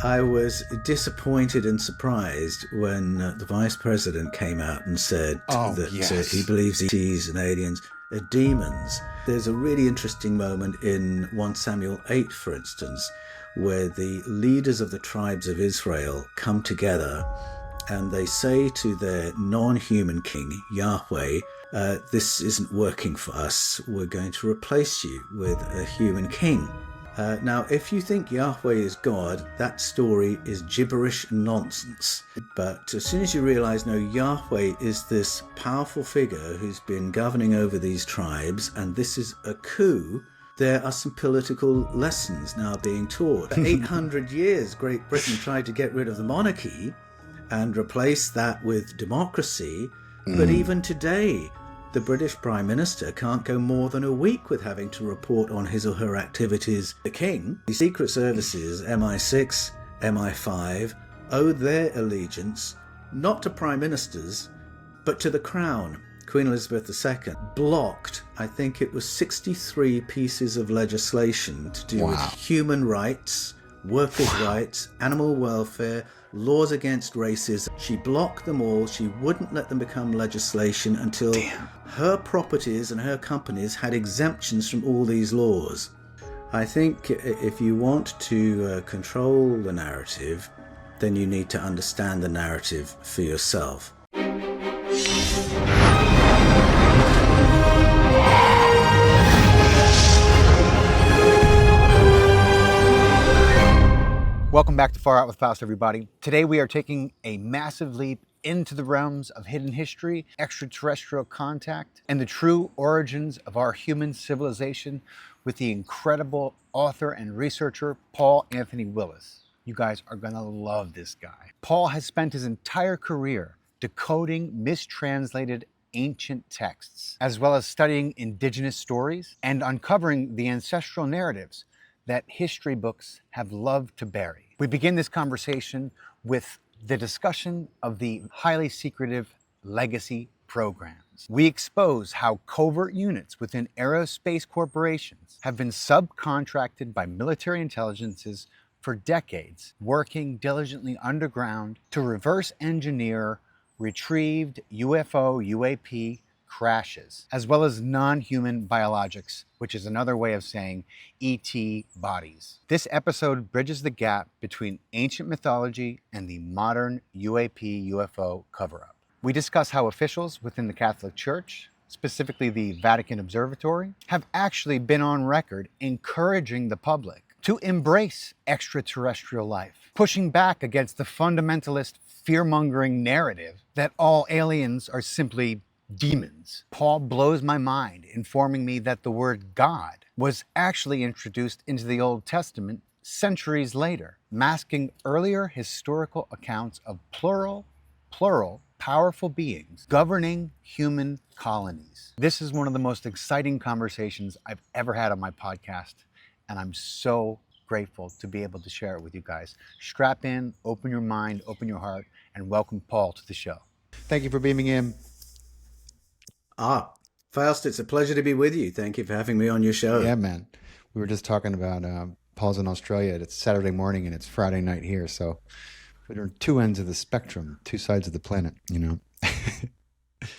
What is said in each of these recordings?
I was disappointed and surprised when the vice president came out and said that he believes ETs and aliens are demons. There's a really interesting moment in 1 Samuel 8, for instance, where the leaders of the tribes of Israel come together and they say to their non-human king, Yahweh, this isn't working for us. We're going to replace you with a human king. Now, if you think Yahweh is God, that story is gibberish nonsense. But as soon as you realize, no, Yahweh is this powerful figure who's been governing over these tribes, and this is a coup, there are some political lessons now being taught. For 800 years, Great Britain tried to get rid of the monarchy and replace that with democracy. But even today, the British Prime Minister can't go more than a week with having to report on his or her activities. The King, the Secret Services, MI6, MI5, owed their allegiance not to Prime Ministers, but to the Crown. Queen Elizabeth II blocked, I think it was 63 pieces of legislation to do with human rights, workers' rights, animal welfare, laws against racism. She blocked them all. She wouldn't let them become legislation until her properties and her companies had exemptions from all these laws. I think if you want to control the narrative, then you need to understand the narrative for yourself. Welcome back to Far Out with Faust, everybody. Today we are taking a massive leap into the realms of hidden history, extraterrestrial contact, and the true origins of our human civilization with the incredible author and researcher, Paul Anthony Wallis. You guys are gonna love this guy. Paul has spent his entire career decoding mistranslated ancient texts, as well as studying indigenous stories and uncovering the ancestral narratives that history books have loved to bury. We begin this conversation with the discussion of the highly secretive legacy programs. We expose how covert units within aerospace corporations have been subcontracted by military intelligences for decades, working diligently underground to reverse engineer retrieved UFO, UAP crashes, as well as non-human biologics, which is another way of saying ET bodies. This episode bridges the gap between ancient mythology and the modern UAP, UFO cover-up. We discuss how officials within the Catholic Church, specifically the Vatican Observatory, have actually been on record encouraging the public to embrace extraterrestrial life, pushing back against the fundamentalist fear-mongering narrative that all aliens are simply demons. Paul blows my mind, informing me that the word God was actually introduced into the Old Testament centuries later, masking earlier historical accounts of plural, powerful beings governing human colonies. This is one of the most exciting conversations I've ever had on my podcast, and I'm so grateful to be able to share it with you guys. Strap in, open your mind, open your heart, and welcome Paul to the show. Thank you for beaming in. Faust, it's a pleasure to be with you. Thank you for having me on your show. Yeah, man. We were just talking about Paul's in Australia. It's Saturday morning and it's Friday night here. So we're on two ends of the spectrum, two sides of the planet, you know.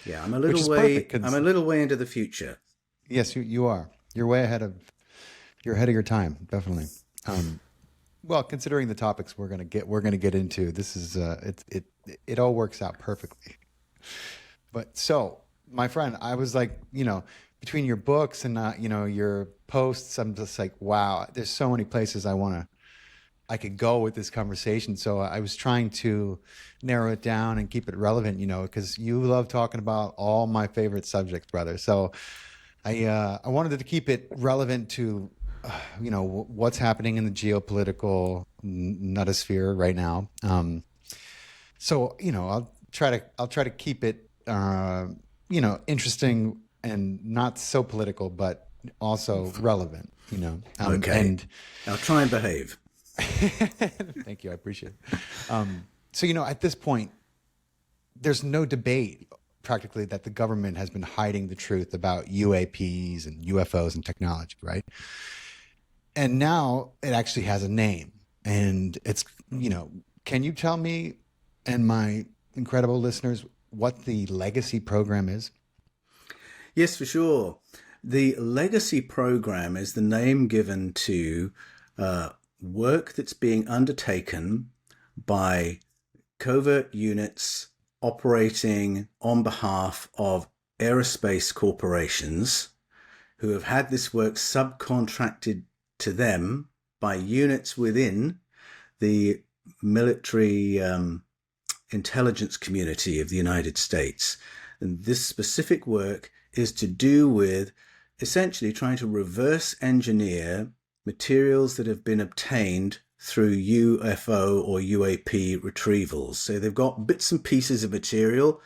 Yeah, I'm a little way into the future. Yes, you are. You're way ahead of your time, definitely. Well, considering the topics we're gonna get into, this is it all works out perfectly. But so, my friend, I was like, between your books and your posts, I'm just like, wow, there's so many places I could go with this conversation. So I was trying to narrow it down and keep it relevant, because you love talking about all my favorite subjects, brother. So I wanted to keep it relevant to what's happening in the geopolitical nutosphere right now. So I'll try to keep it interesting and not so political, but also relevant. Okay, and I'll try and behave. Thank you, I appreciate it. So at this point, there's no debate practically that the government has been hiding the truth about UAPs and UFOs and technology, right? And now it actually has a name, and it's can you tell me and my incredible listeners what the legacy program is? Yes, for sure. The legacy program is the name given to work that's being undertaken by covert units operating on behalf of aerospace corporations who have had this work subcontracted to them by units within the military intelligence community of the United States. And this specific work is to do with essentially trying to reverse engineer materials that have been obtained through UFO or UAP retrievals. So they've got bits and pieces of material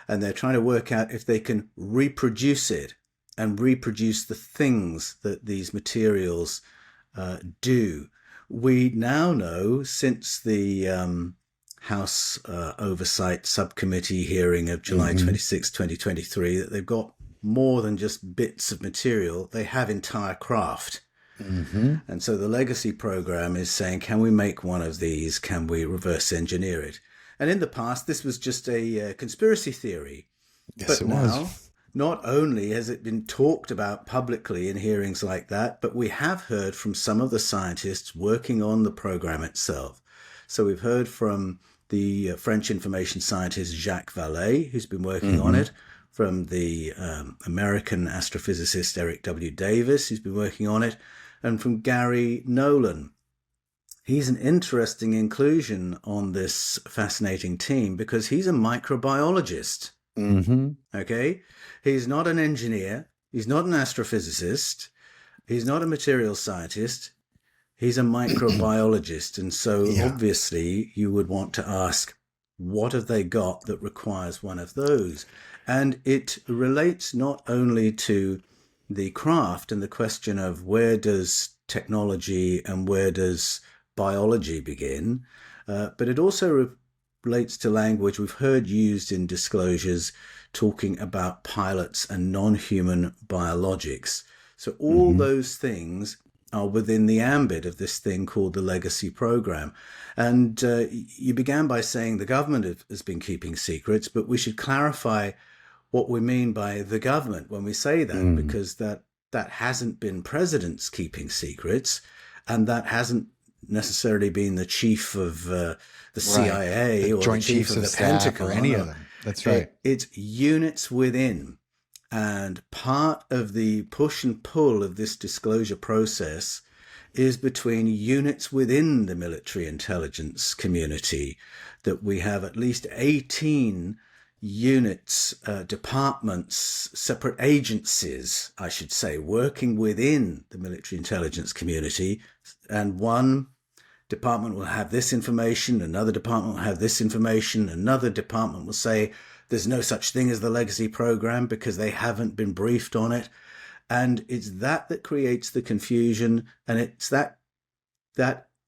and they're trying to work out if they can reproduce it and reproduce the things that these materials do. We now know, since the House Oversight Subcommittee hearing of July 26, 2023, that they've got more than just bits of material. They have entire craft. And so the legacy program is saying, can we make one of these? Can we reverse engineer it? And in the past, this was just a conspiracy theory. Yes, but now, not only has it been talked about publicly in hearings like that, but we have heard from some of the scientists working on the program itself. So we've heard from the French information scientist Jacques Vallée, who's been working on it, from the American astrophysicist Eric W. Davis, who's been working on it, and from Gary Nolan. He's an interesting inclusion on this fascinating team because he's a microbiologist. Okay? He's not an engineer. He's not an astrophysicist. He's not a material scientist. He's a microbiologist. And so obviously you would want to ask, what have they got that requires one of those? And it relates not only to the craft and the question of where does technology and where does biology begin, but it also relates to language we've heard used in disclosures talking about pilots and non-human biologics. So all those things are within the ambit of this thing called the legacy program. And you began by saying the government has been keeping secrets, but we should clarify what we mean by the government when we say that, because that hasn't been presidents keeping secrets, and that hasn't necessarily been the chief of the CIA or Joint the chief Chiefs of of the Staff Pentagon. or any of them. That's right. It's units within. And part of the push and pull of this disclosure process is between units within the military intelligence community, that we have at least 18 units, departments, separate agencies, I should say, working within the military intelligence community. And one department will have this information, another department will have this information, another department will say there's no such thing as the legacy program because they haven't been briefed on it. And it's that creates the confusion, and it's that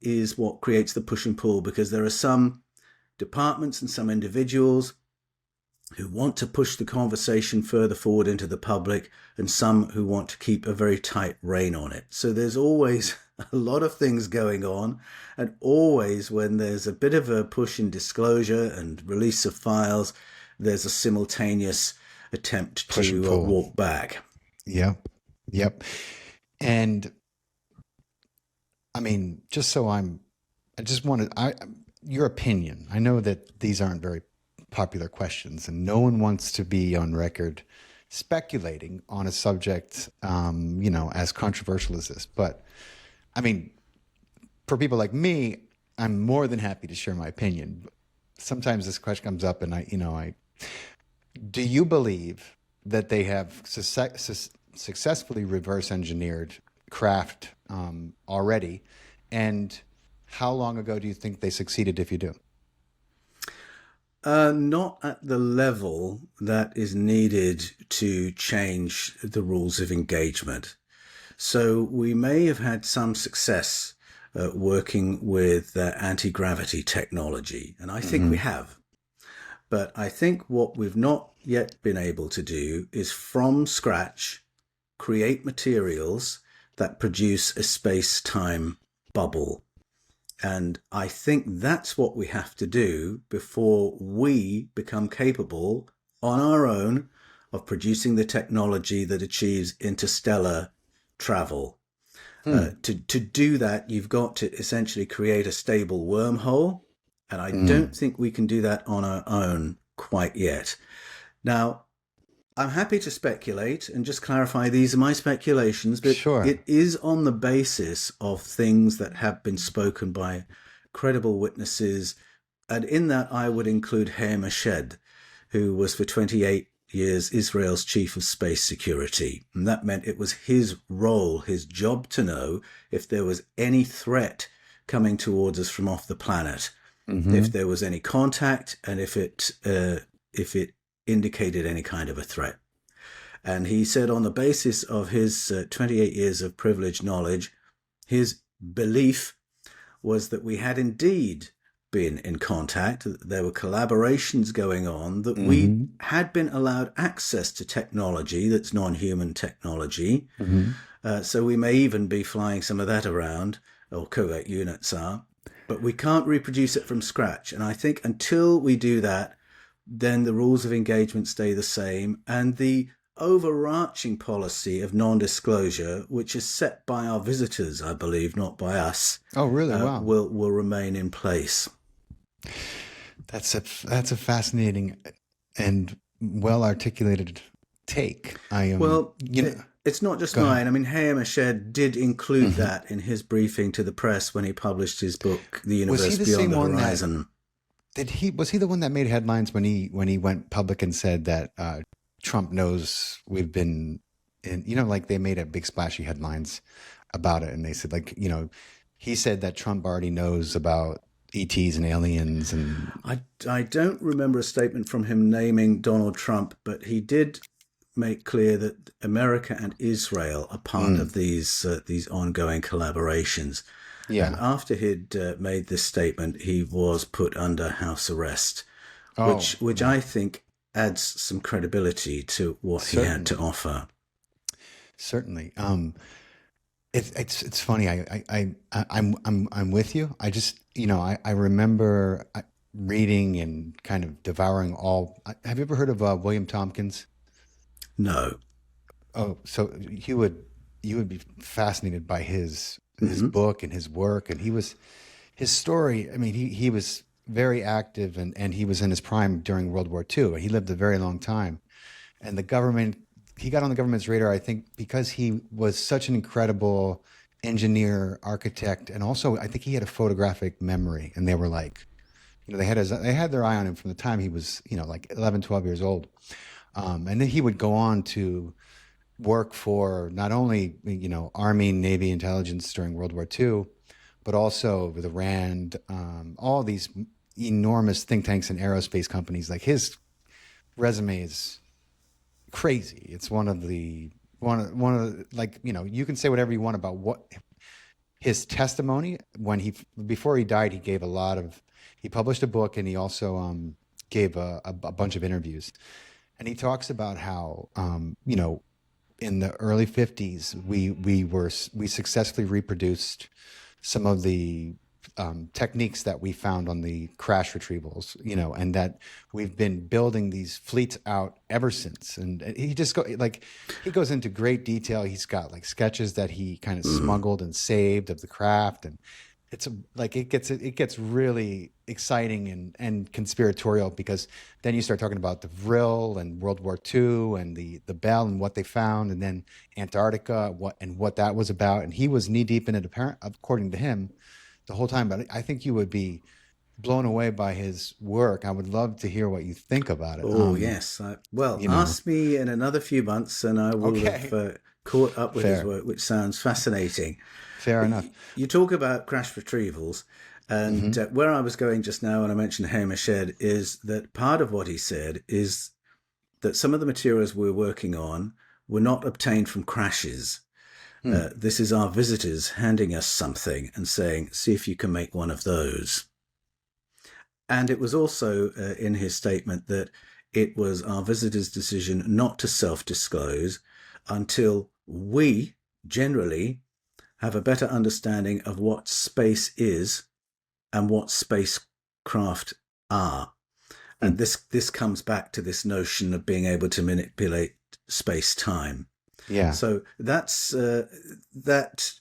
is what creates the push and pull, because there are some departments and some individuals who want to push the conversation further forward into the public, and some who want to keep a very tight rein on it. So there's always a lot of things going on, and always when there's a bit of a push in disclosure and release of files, there's a simultaneous attempt to walk back. Yep. And I mean, your opinion. I know that these aren't very popular questions, and no one wants to be on record speculating on a subject, as controversial as this. But I mean, for people like me, I'm more than happy to share my opinion. Sometimes this question comes up, and do you believe that they have successfully reverse engineered craft already? And how long ago do you think they succeeded, if you do? Not at the level that is needed to change the rules of engagement. So we may have had some success working with anti-gravity technology, and I think we have. But I think what we've not yet been able to do is from scratch create materials that produce a space-time bubble. And I think that's what we have to do before we become capable on our own of producing the technology that achieves interstellar travel. To do that, you've got to essentially create a stable wormhole. And I don't think we can do that on our own quite yet. Now, I'm happy to speculate and just clarify these are my speculations, but it is on the basis of things that have been spoken by credible witnesses. And in that, I would include Meshed, who was for 28 years Israel's chief of space security. And that meant it was his role, his job to know if there was any threat coming towards us from off the planet, if there was any contact, and if it indicated any kind of a threat. And he said on the basis of his 28 years of privileged knowledge, his belief was that we had indeed been in contact, that there were collaborations going on, that we had been allowed access to technology that's non-human technology. So we may even be flying some of that around, or covert units are, but we can't reproduce it from scratch. And I think until we do that, then the rules of engagement stay the same, and the overarching policy of non-disclosure, which is set by our visitors, I believe, not by us. Oh, really? Wow. Will remain in place. That's a fascinating and well-articulated take. It's not just mine. I mean, Meshed did include that in his briefing to the press when he published his book, The Universe Beyond the Horizon. Was he the one that made headlines when he went public and said that Trump knows we've been in, like they made a big splashy headlines about it, and they said, like, he said that Trump already knows about ETs and aliens, and I don't remember a statement from him naming Donald Trump, but he did make clear that America and Israel are part of these ongoing collaborations. Yeah. And after he'd made this statement, he was put under house arrest, which I think adds some credibility to what he had to offer. Certainly. It's funny. I'm with you. I just, I remember reading and kind of devouring all. Have you ever heard of William Tompkins? No. Oh, so you would be fascinated by his book and his work, and his story. I mean, he was very active, and he was in his prime during World War II, and he lived a very long time. And he got on the government's radar, I think, because he was such an incredible engineer, architect, and also I think he had a photographic memory. And they were like, they had their eye on him from the time he was, like 11, 12 years old. And then he would go on to work for not only, Army, Navy intelligence during World War II, but also the RAND, all these enormous think tanks and aerospace companies. Like, his resume is crazy. It's one of the, like, you can say whatever you want about what his testimony before he died, he published a book, and he also gave a bunch of interviews. And he talks about how, in the early 50s, we successfully reproduced some of the techniques that we found on the crash retrievals, and that we've been building these fleets out ever since. And he goes into great detail. He's got like sketches that he kind of smuggled and saved of the craft, and it gets really exciting and conspiratorial, because then you start talking about the Vril and World War II and the Bell and what they found, and then Antarctica, what that was about. And he was knee deep in it, according to him, the whole time. But I think you would be blown away by his work. I would love to hear what you think about it. Oh, yes. Ask me in another few months, and I will have caught up with his work, which sounds fascinating. Fair enough. You talk about crash retrievals, and where I was going just now when I mentioned Meshed is that part of what he said is that some of the materials we're working on were not obtained from crashes. This is our visitors handing us something and saying, see if you can make one of those. And it was also in his statement that it was our visitors' decision not to self-disclose until we generally have a better understanding of what space is and what spacecraft are. And this comes back to this notion of being able to manipulate space-time. Yeah. So that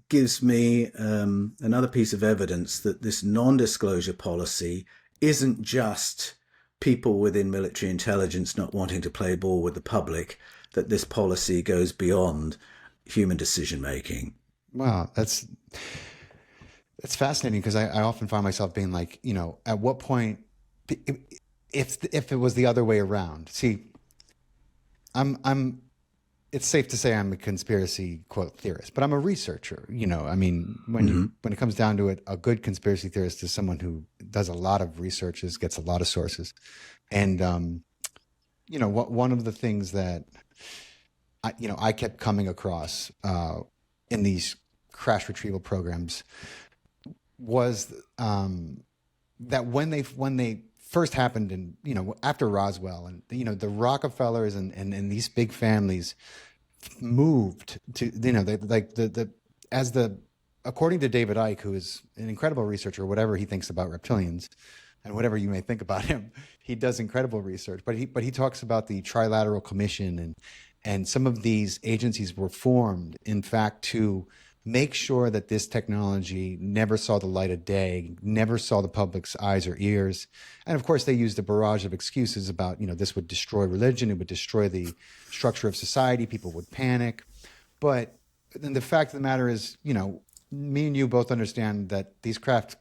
gives me another piece of evidence that this non-disclosure policy isn't just people within military intelligence not wanting to play ball with the public, that this policy goes beyond human decision-making. Wow, that's fascinating, because I often find myself being like, at what point, if it was the other way around. See, it's safe to say I'm a conspiracy quote theorist, but I'm a researcher. When it comes down to it, a good conspiracy theorist is someone who does a lot of researches, gets a lot of sources. And, one of the things that I kept coming across in these crash retrieval programs was that when they first happened, and after Roswell, and the Rockefellers and these big families moved to according to David Icke, who is an incredible researcher, whatever he thinks about reptilians and whatever you may think about him, he does incredible research. But he talks about the Trilateral Commission, and some of these agencies were formed, in fact, to make sure that this technology never saw the light of day, never saw the public's eyes or ears. And of course, they used a barrage of excuses about, this would destroy religion, it would destroy the structure of society, people would panic. But then the fact of the matter is, me and you both understand that these craft,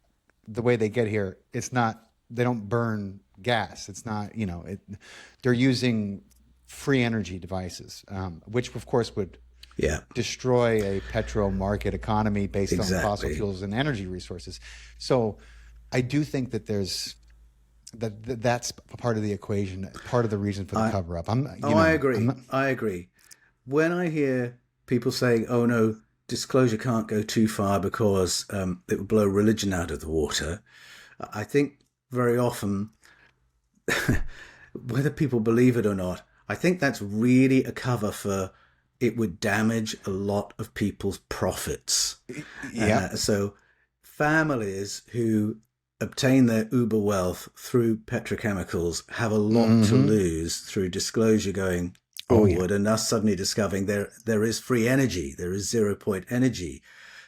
the way they get here, they don't burn gas. It's not, they're using free energy devices, which of course would destroy a petro market economy based on fossil fuels and energy resources. So I do think that that's part of the equation, part of the reason for the cover up. I agree. I agree. When I hear people saying, oh no, disclosure can't go too far because it would blow religion out of the water, I think very often, whether people believe it or not, I think that's really a cover for it would damage a lot of people's profits. Yeah. So families who obtain their uber wealth through petrochemicals have a lot to lose through disclosure going forward, and us suddenly discovering there is free energy, there is 0 point energy.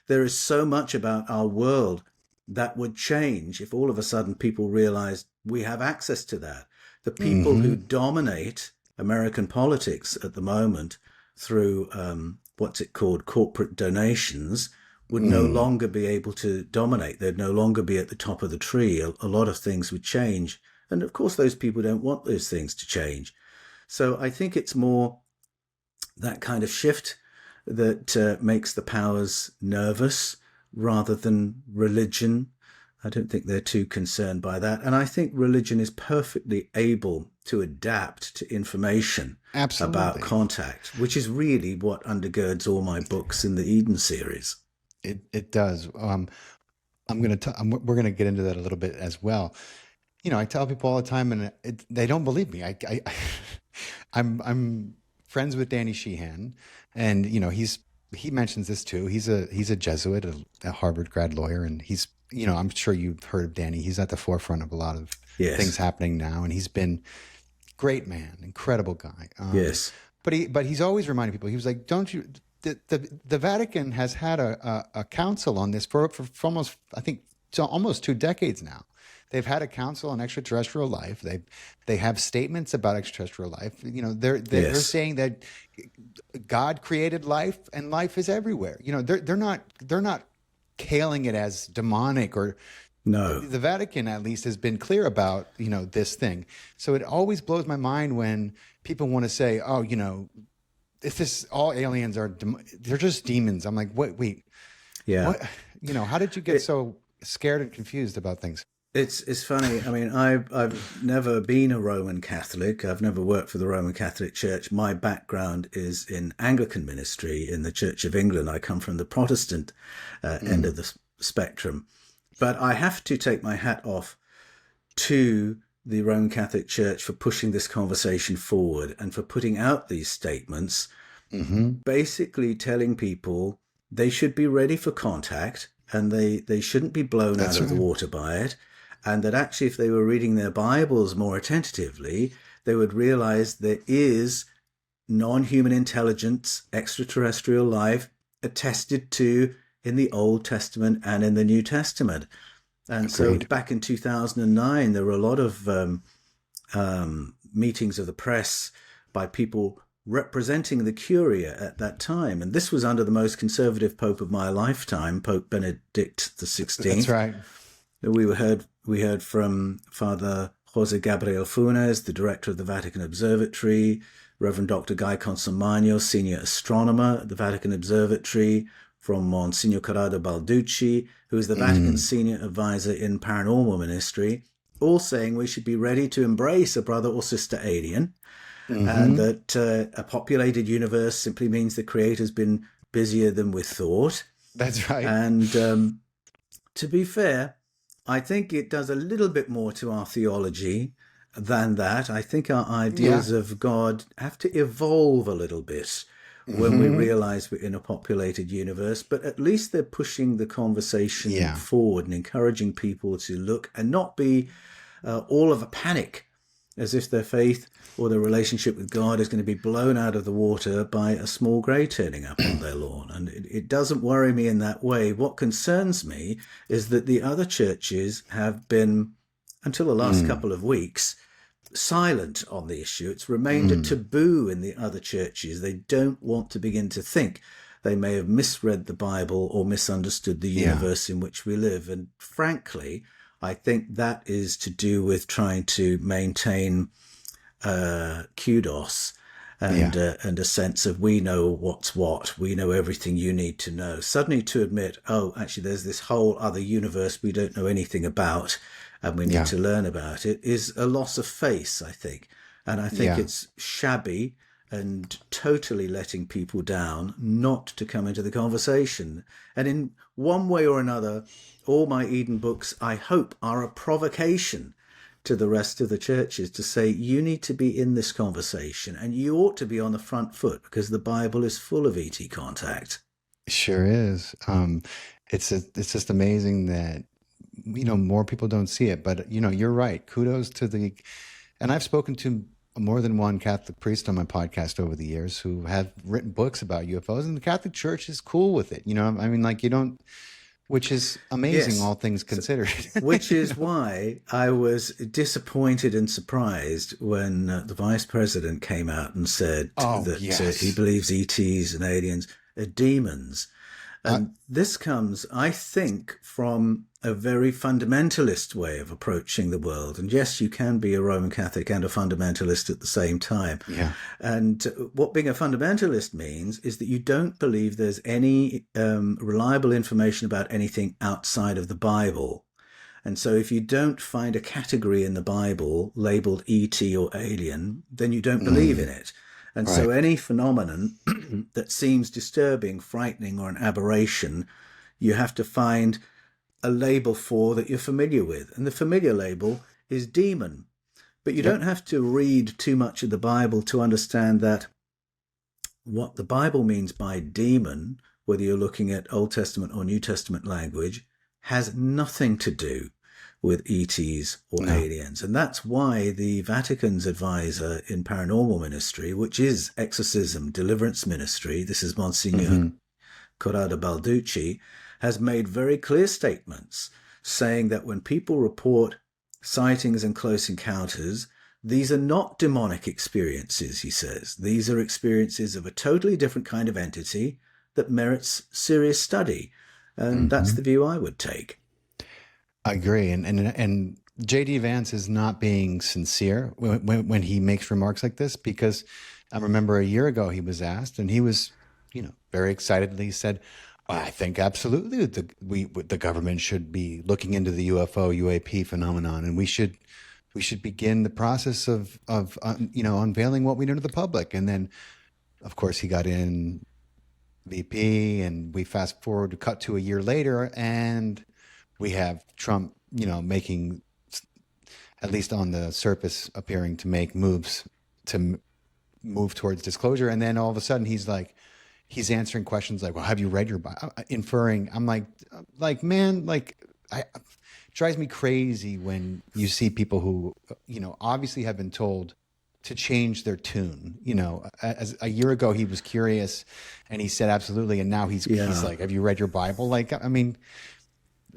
There is so much about our world that would change if all of a sudden people realized we have access to that. The people who dominate American politics at the moment through what's it called, corporate donations, would no longer be able to dominate. They'd no longer be at the top of the tree. A lot of things would change. And of course, those people don't want those things to change. So I think it's more that kind of shift that makes the powers nervous rather than religion. I don't think they're too concerned by that. And I think religion is perfectly able to adapt to information about contact, which is really what undergirds all my books in the Eden series. It does. We're going to get into that a little bit as well. I tell people all the time, and they don't believe me. I'm friends with Danny Sheehan, and he mentions this too. He's a Jesuit, a Harvard grad lawyer, and he's I'm sure you've heard of Danny. He's at the forefront of a lot of things happening now, and he's been great man, incredible guy. Yes, but he's always reminding people. He was like, "Don't you?" The Vatican has had a council on this for almost, I think, almost 2 decades now. They've had a council on extraterrestrial life. They have statements about extraterrestrial life. They're saying that God created life and life is everywhere. They're not hailing it as demonic or no. The Vatican at least has been clear about this thing. So it always blows my mind when people want to say, oh, if this all aliens they're just demons. I'm like, wait, yeah. What, how did you get so scared and confused about things? It's funny. I mean, I've never been a Roman Catholic. I've never worked for the Roman Catholic Church. My background is in Anglican ministry in the Church of England. I come from the Protestant end of the spectrum. But I have to take my hat off to the Roman Catholic Church for pushing this conversation forward and for putting out these statements, basically telling people they should be ready for contact and they shouldn't be blown out of the water by it. And that actually, if they were reading their Bibles more attentively, they would realize there is non-human intelligence, extraterrestrial life, attested to in the Old Testament and in the New Testament. And Agreed. so back in 2009, there were a lot of meetings of the press by people representing the Curia at that time. And this was under the most conservative Pope of my lifetime, Pope Benedict XVI. That's right. We heard from Father Jose Gabriel Funes, the director of the Vatican Observatory, Reverend Dr. Guy Consolmagno, senior astronomer at the Vatican Observatory, from Monsignor Corrado Balducci, who is the Vatican senior advisor in paranormal ministry, all saying we should be ready to embrace a brother or sister alien, and that a populated universe simply means the Creator's been busier than we thought. That's right. And to be fair, I think it does a little bit more to our theology than that. I think our ideas of God have to evolve a little bit when we realize we're in a populated universe, but at least they're pushing the conversation forward and encouraging people to look and not be all of a panic, as if their faith or their relationship with God is going to be blown out of the water by a small grey turning up on their lawn. And it doesn't worry me in that way. What concerns me is that the other churches have been, until the last couple of weeks, silent on the issue. It's remained a taboo in the other churches. They don't want to begin to think they may have misread the Bible or misunderstood the universe in which we live. And frankly, I think that is to do with trying to maintain kudos and a sense of we know what's what, we know everything you need to know. Suddenly to admit, oh, actually there's this whole other universe we don't know anything about and we need to learn about it, is a loss of face, I think. And I think it's shabby and totally letting people down not to come into the conversation. And in one way or another, all my Eden books, I hope, are a provocation to the rest of the churches to say, you need to be in this conversation and you ought to be on the front foot because the Bible is full of ET contact. Sure is. It's just amazing that, more people don't see it, but, you're right. Kudos to and I've spoken to more than one Catholic priest on my podcast over the years who have written books about UFOs, and the Catholic Church is cool with it. Which is amazing, all things considered. Which is why I was disappointed and surprised when the vice president came out and said that he believes ETs and aliens are demons. And this comes, I think, from a very fundamentalist way of approaching the world. And yes, you can be a Roman Catholic and a fundamentalist at the same time. Yeah. And what being a fundamentalist means is that you don't believe there's any reliable information about anything outside of the Bible. And so if you don't find a category in the Bible labeled ET or alien, then you don't believe in it. And so any phenomenon that seems disturbing, frightening, or an aberration, you have to find a label for that you're familiar with. And the familiar label is demon. But you don't have to read too much of the Bible to understand that what the Bible means by demon, whether you're looking at Old Testament or New Testament language, has nothing to do with ETs or aliens. And that's why the Vatican's advisor in paranormal ministry, which is exorcism, deliverance ministry, this is Monsignor Corrado Balducci, has made very clear statements saying that when people report sightings and close encounters, these are not demonic experiences, he says. These are experiences of a totally different kind of entity that merits serious study. And that's the view I would take. I agree. And J.D. Vance is not being sincere when he makes remarks like this, because I remember a year ago he was asked, and he was, very excitedly said, I think absolutely the government should be looking into the UFO UAP phenomenon, and we should begin the process of unveiling what we know to the public. And then, of course, he got in VP, and we fast forward to cut to a year later, and we have Trump, making, at least on the surface, appearing to make moves to move towards disclosure. And then all of a sudden he's like, he's answering questions like, well, have you read your Bible? Inferring, I'm man, drives me crazy when you see people who, obviously have been told to change their tune. As a year ago, he was curious and he said, absolutely. And now he's like, have you read your Bible?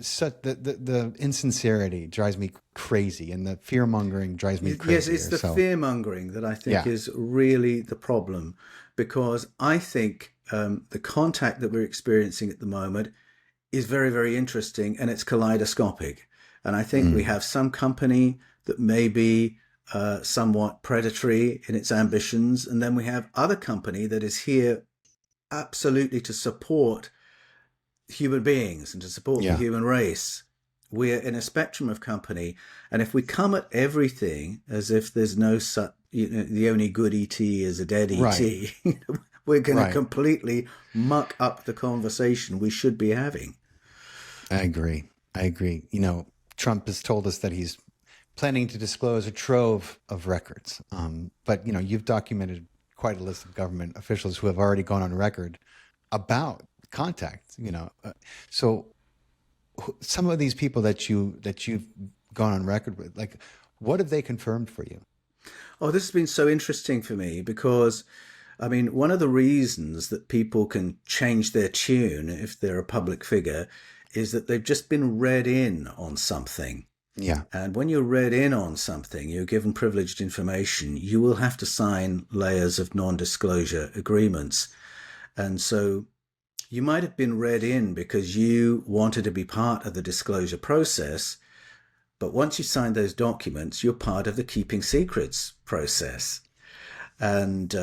Such the insincerity drives me crazy, and the fear mongering drives me crazy. Yes, it's the fear mongering that I think is really the problem, because I think the contact that we're experiencing at the moment is very, very interesting, and it's kaleidoscopic. And I think we have some company that may be somewhat predatory in its ambitions, and then we have other company that is here absolutely to support human beings and to support the human race. We're in a spectrum of company, and if we come at everything as if there's no such, the only good ET is a dead ET, we're going to completely muck up the conversation we should be having. I agree. Trump has told us that he's planning to disclose a trove of records. But you've documented quite a list of government officials who have already gone on record about contact. So some of these people that you've gone on record with, what have they confirmed for you? Oh, this has been so interesting for me, because one of the reasons that people can change their tune if they're a public figure is that they've just been read in on something. Yeah. And when you're read in on something, you're given privileged information, you will have to sign layers of non-disclosure agreements. And so you might have been read in because you wanted to be part of the disclosure process, but once you sign those documents, you're part of the keeping secrets process. And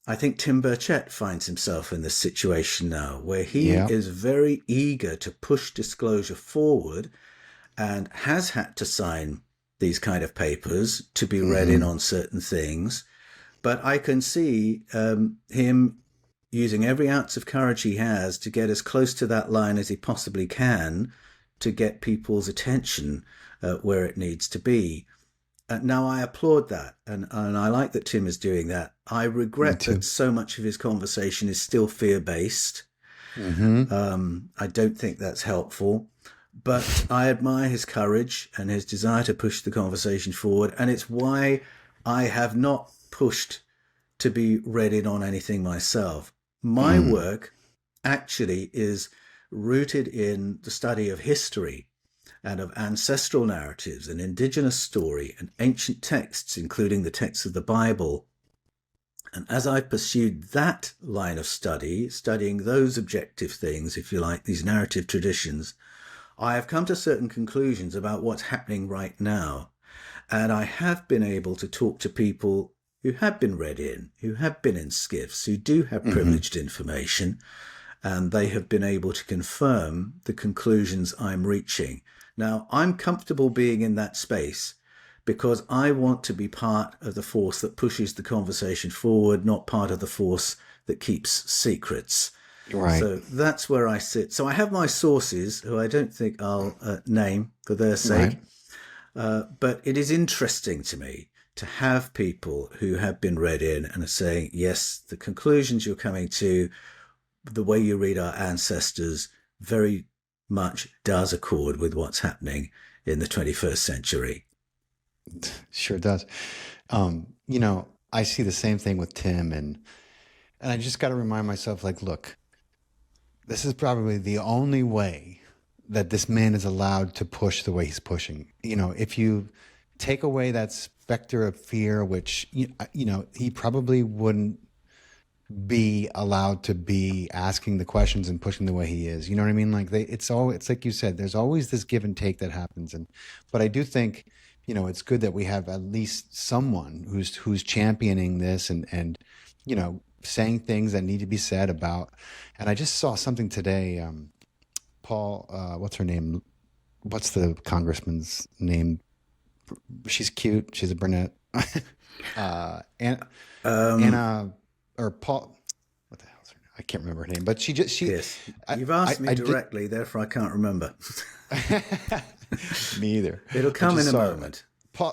I think Tim Burchett finds himself in this situation now, where he is very eager to push disclosure forward and has had to sign these kind of papers to be read in on certain things. But I can see him using every ounce of courage he has to get as close to that line as he possibly can to get people's attention where it needs to be. Now, I applaud that, and I like that Tim is doing that. I regret that so much of his conversation is still fear-based. I don't think that's helpful, but I admire his courage and his desire to push the conversation forward, and it's why I have not pushed to be read in on anything myself. My work actually is rooted in the study of history and of ancestral narratives and indigenous story and ancient texts, including the texts of the Bible. And as I pursued that line of study, studying those objective things, if you like, these narrative traditions, I have come to certain conclusions about what's happening right now. And I have been able to talk to people who have been read in, who have been in skiffs, who do have privileged information, and they have been able to confirm the conclusions I'm reaching. Now, I'm comfortable being in that space because I want to be part of the force that pushes the conversation forward, not part of the force that keeps secrets. Right. So that's where I sit. So I have my sources, who I don't think I'll name for their sake. But it is interesting to me to have people who have been read in and are saying, yes, the conclusions you're coming to, the way you read our ancestors, very much does accord with what's happening in the 21st century. Sure does. I see the same thing with Tim, and I just got to remind myself, look, this is probably the only way that this man is allowed to push the way he's pushing. If you take away that specter of fear, which, he probably wouldn't be allowed to be asking the questions and pushing the way he is. You know what I mean? It's like you said, there's always this give and take that happens. But I do think, it's good that we have at least someone who's championing this and saying things that need to be said about. And I just saw something today. Paul, what's her name? What's the congressman's name? She's cute. She's a brunette. Anna or Paul. What the hell is her name? I can't remember her name. But she. Yes. You've asked me directly, therefore I can't remember. Me either. It'll come in a moment.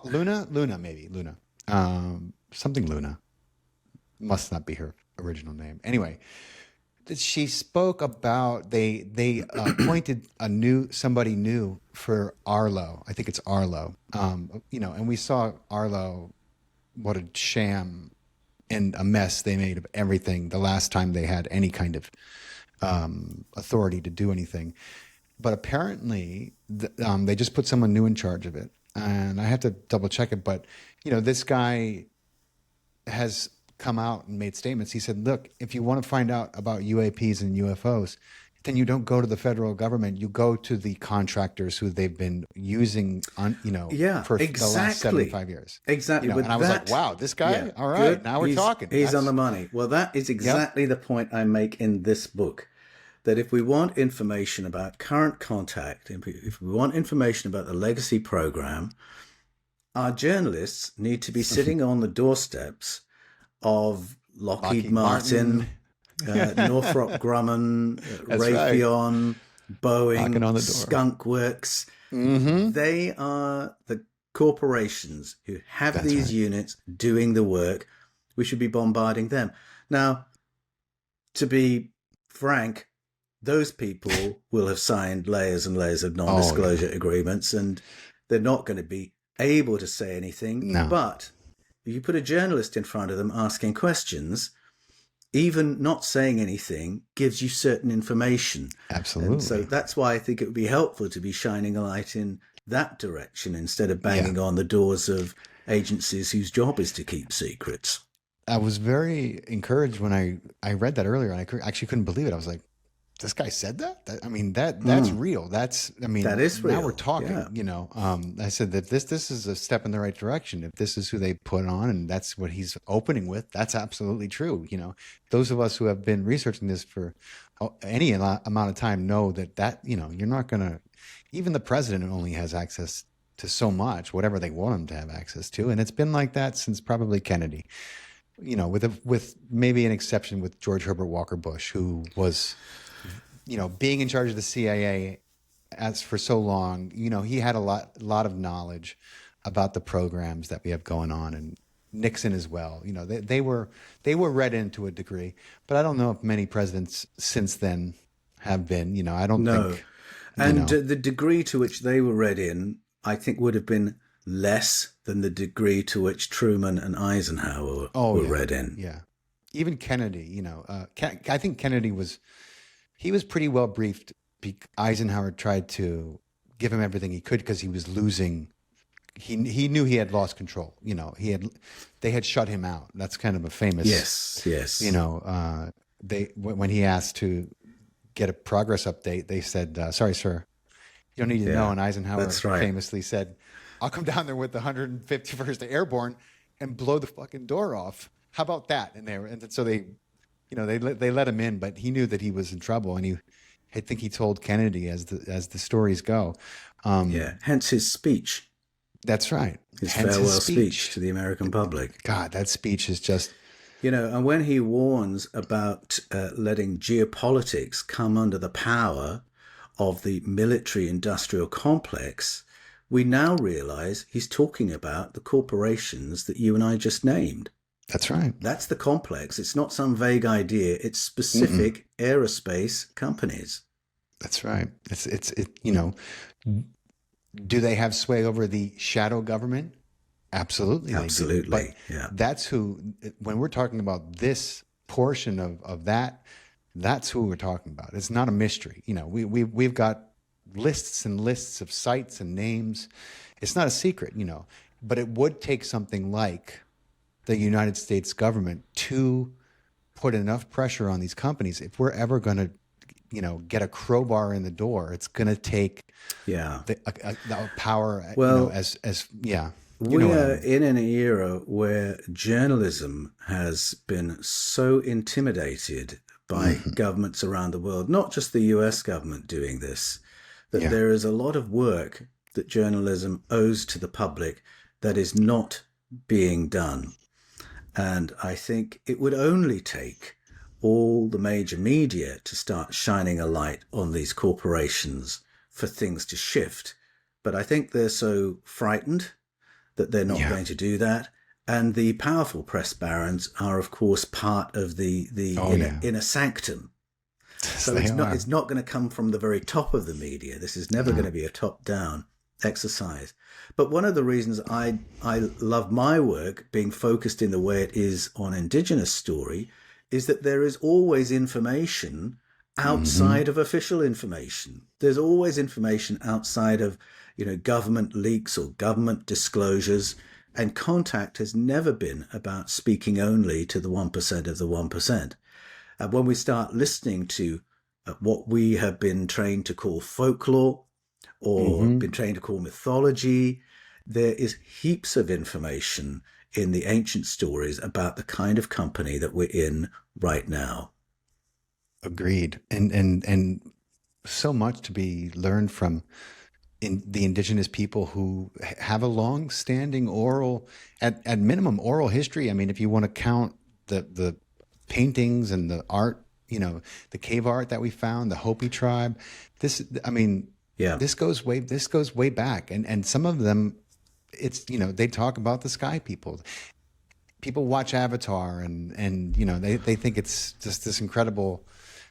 Luna, maybe Luna. Something Luna. Must not be her original name. Anyway, She spoke about they appointed somebody new for Arlo. I think it's Arlo. And we saw Arlo, what a sham and a mess they made of everything the last time they had any kind of authority to do anything. But apparently, they just put someone new in charge of it, and I have to double check it. But this guy has come out and made statements. He said, look, if you want to find out about UAPs and UFOs, then you don't go to the federal government. You go to the contractors who they've been using for the last 75 years. Exactly. And I was like, wow, this guy, all right, good. Now we're talking. He's on the money. Well, that is exactly the point I make in this book, that if we want information about current contact, if we want information about the legacy program, our journalists need to be sitting on the doorsteps of Lockheed Martin, Northrop Grumman, Raytheon, Boeing, Skunk Works. Mm-hmm. They are the corporations who have these units doing the work. We should be bombarding them. Now, to be frank, those people will have signed layers and layers of non-disclosure agreements, and they're not going to be able to say anything. No. But if you put a journalist in front of them asking questions, even not saying anything gives you certain information. Absolutely. And so that's why I think it would be helpful to be shining a light in that direction instead of banging on the doors of agencies whose job is to keep secrets. I was very encouraged when I read that earlier, and I actually couldn't believe it. I was like, this guy said that? That's real. That is real. Now we're talking, I said that this is a step in the right direction. If this is who they put on and that's what he's opening with, that's absolutely true. Those of us who have been researching this for any amount of time know that, you're not going to, even the president only has access to so much, whatever they want him to have access to. And it's been like that since probably Kennedy, with maybe an exception with George Herbert Walker Bush, who was, being in charge of the CIA for so long, he had a lot of knowledge about the programs that we have going on, and Nixon as well. They were read in to a degree, but I don't know if many presidents since then have been. I don't think. And the degree to which they were read in, I think, would have been less than the degree to which Truman and Eisenhower were read in. Yeah, even Kennedy. I think Kennedy was. He was pretty well briefed. Eisenhower tried to give him everything he could because he was losing. He knew he had lost control. They had shut him out. That's kind of a famous. Yes. When he asked to get a progress update, they said, "Sorry, sir, you don't need to know." And Eisenhower famously said, "I'll come down there with the 151st Airborne and blow the fucking door off. How about that?" And so they let him in, but he knew that he was in trouble, and I think he told Kennedy, as the stories go. Hence his speech. That's right. His farewell speech to the American public. God, that speech is just. And when he warns about letting geopolitics come under the power of the military-industrial complex, we now realize he's talking about the corporations that you and I just named. That's right. That's the complex. It's not some vague idea. It's specific aerospace companies. That's right. Do they have sway over the shadow government? Absolutely. Absolutely. But that's who, when we're talking about this portion of that, that's who we're talking about. It's not a mystery. We've got lists and lists of sites and names. It's not a secret, but it would take something like the United States government to put enough pressure on these companies. If we're ever going to, get a crowbar in the door, it's going to take the power. Well, we are in an era where journalism has been so intimidated by governments around the world, not just the US government doing this, that there is a lot of work that journalism owes to the public that is not being done. And I think it would only take all the major media to start shining a light on these corporations for things to shift. But I think they're so frightened that they're not going to do that. And the powerful press barons are, of course, part of the inner sanctum So it's not going to come from the very top of the media. This is never going to be a top-down exercise. But one of the reasons I love my work being focused in the way it is on Indigenous story is that there is always information outside of official information. There's always information outside of, government leaks or government disclosures. And Contact has never been about speaking only to the 1% of the 1%. And when we start listening to what we have been trained to call folklore or been trained to call mythology, there is heaps of information in the ancient stories about the kind of company that we're in right now. Agreed. And so much to be learned from the indigenous people who have a long-standing oral, at minimum, oral history. I mean, if you want to count the paintings and the art, the cave art that we found, the Hopi tribe, this goes way back. And some of them, they talk about the sky people. People watch Avatar and they think it's just this incredible,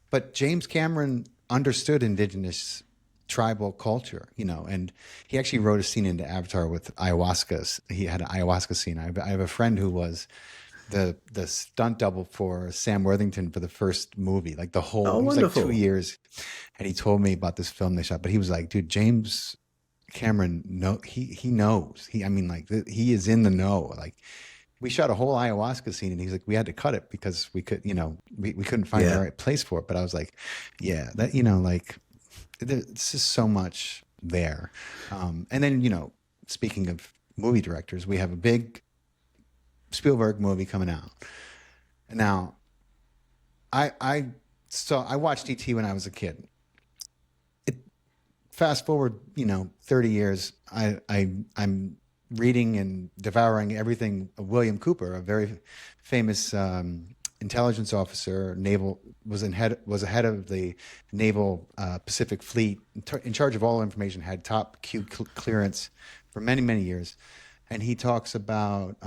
but James Cameron understood indigenous tribal culture, and he actually wrote a scene into Avatar with ayahuasca. He had an ayahuasca scene. I have a friend who was the stunt double for Sam Worthington for the first movie, like the whole, it was like 2 years. And he told me about this film they shot, but he was like, dude, James Cameron, he knows. He is in the know. Like, we shot a whole ayahuasca scene and he's like, we had to cut it because we could, we couldn't find the right place for it. But I was like, yeah, that, there's just so much there. And then, speaking of movie directors, we have a big Spielberg movie coming out. Now, I watched E.T. when I was a kid. Fast forward, 30 years, I'm reading and devouring everything of William Cooper, a very famous intelligence officer, was ahead of the Naval Pacific Fleet, in charge of all information, had top Q clearance for many, many years. And he talks about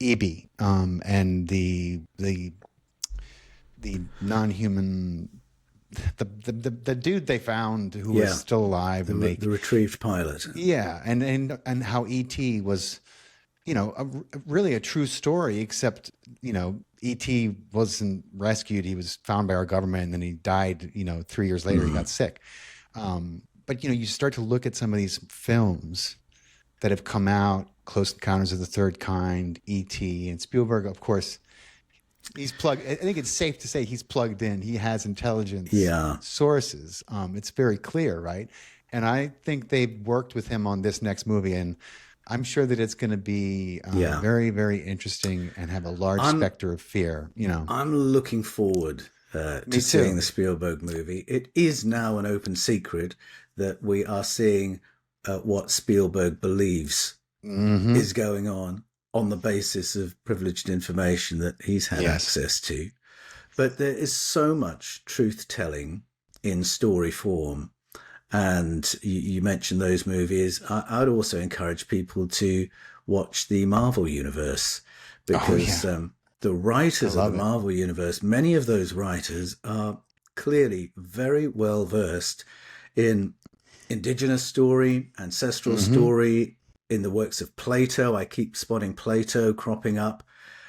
EB and the non-human, the dude they found who was still alive, and the retrieved pilot. Yeah, and how ET was, really a true story, except ET wasn't rescued. He was found by our government, and then he died. 3 years later, he got sick. But you start to look at some of these films that have come out: Close Encounters of the Third Kind, ET, and Spielberg. Of course, he's plugged. I think it's safe to say he's plugged in. He has intelligence sources. It's very clear, right? And I think they've worked with him on this next movie, and I'm sure that it's going to be very, very interesting and have a large specter of fear. I'm looking forward to seeing the Spielberg movie. It is now an open secret that we are seeing what Spielberg believes is going on the basis of privileged information that he's had access to. But there is so much truth-telling in story form. And you mentioned those movies. I'd also encourage people to watch the Marvel Universe, because the writers of the Marvel Universe, many of those writers are clearly very well versed in indigenous story, ancestral story, in the works of Plato. I keep spotting Plato cropping up,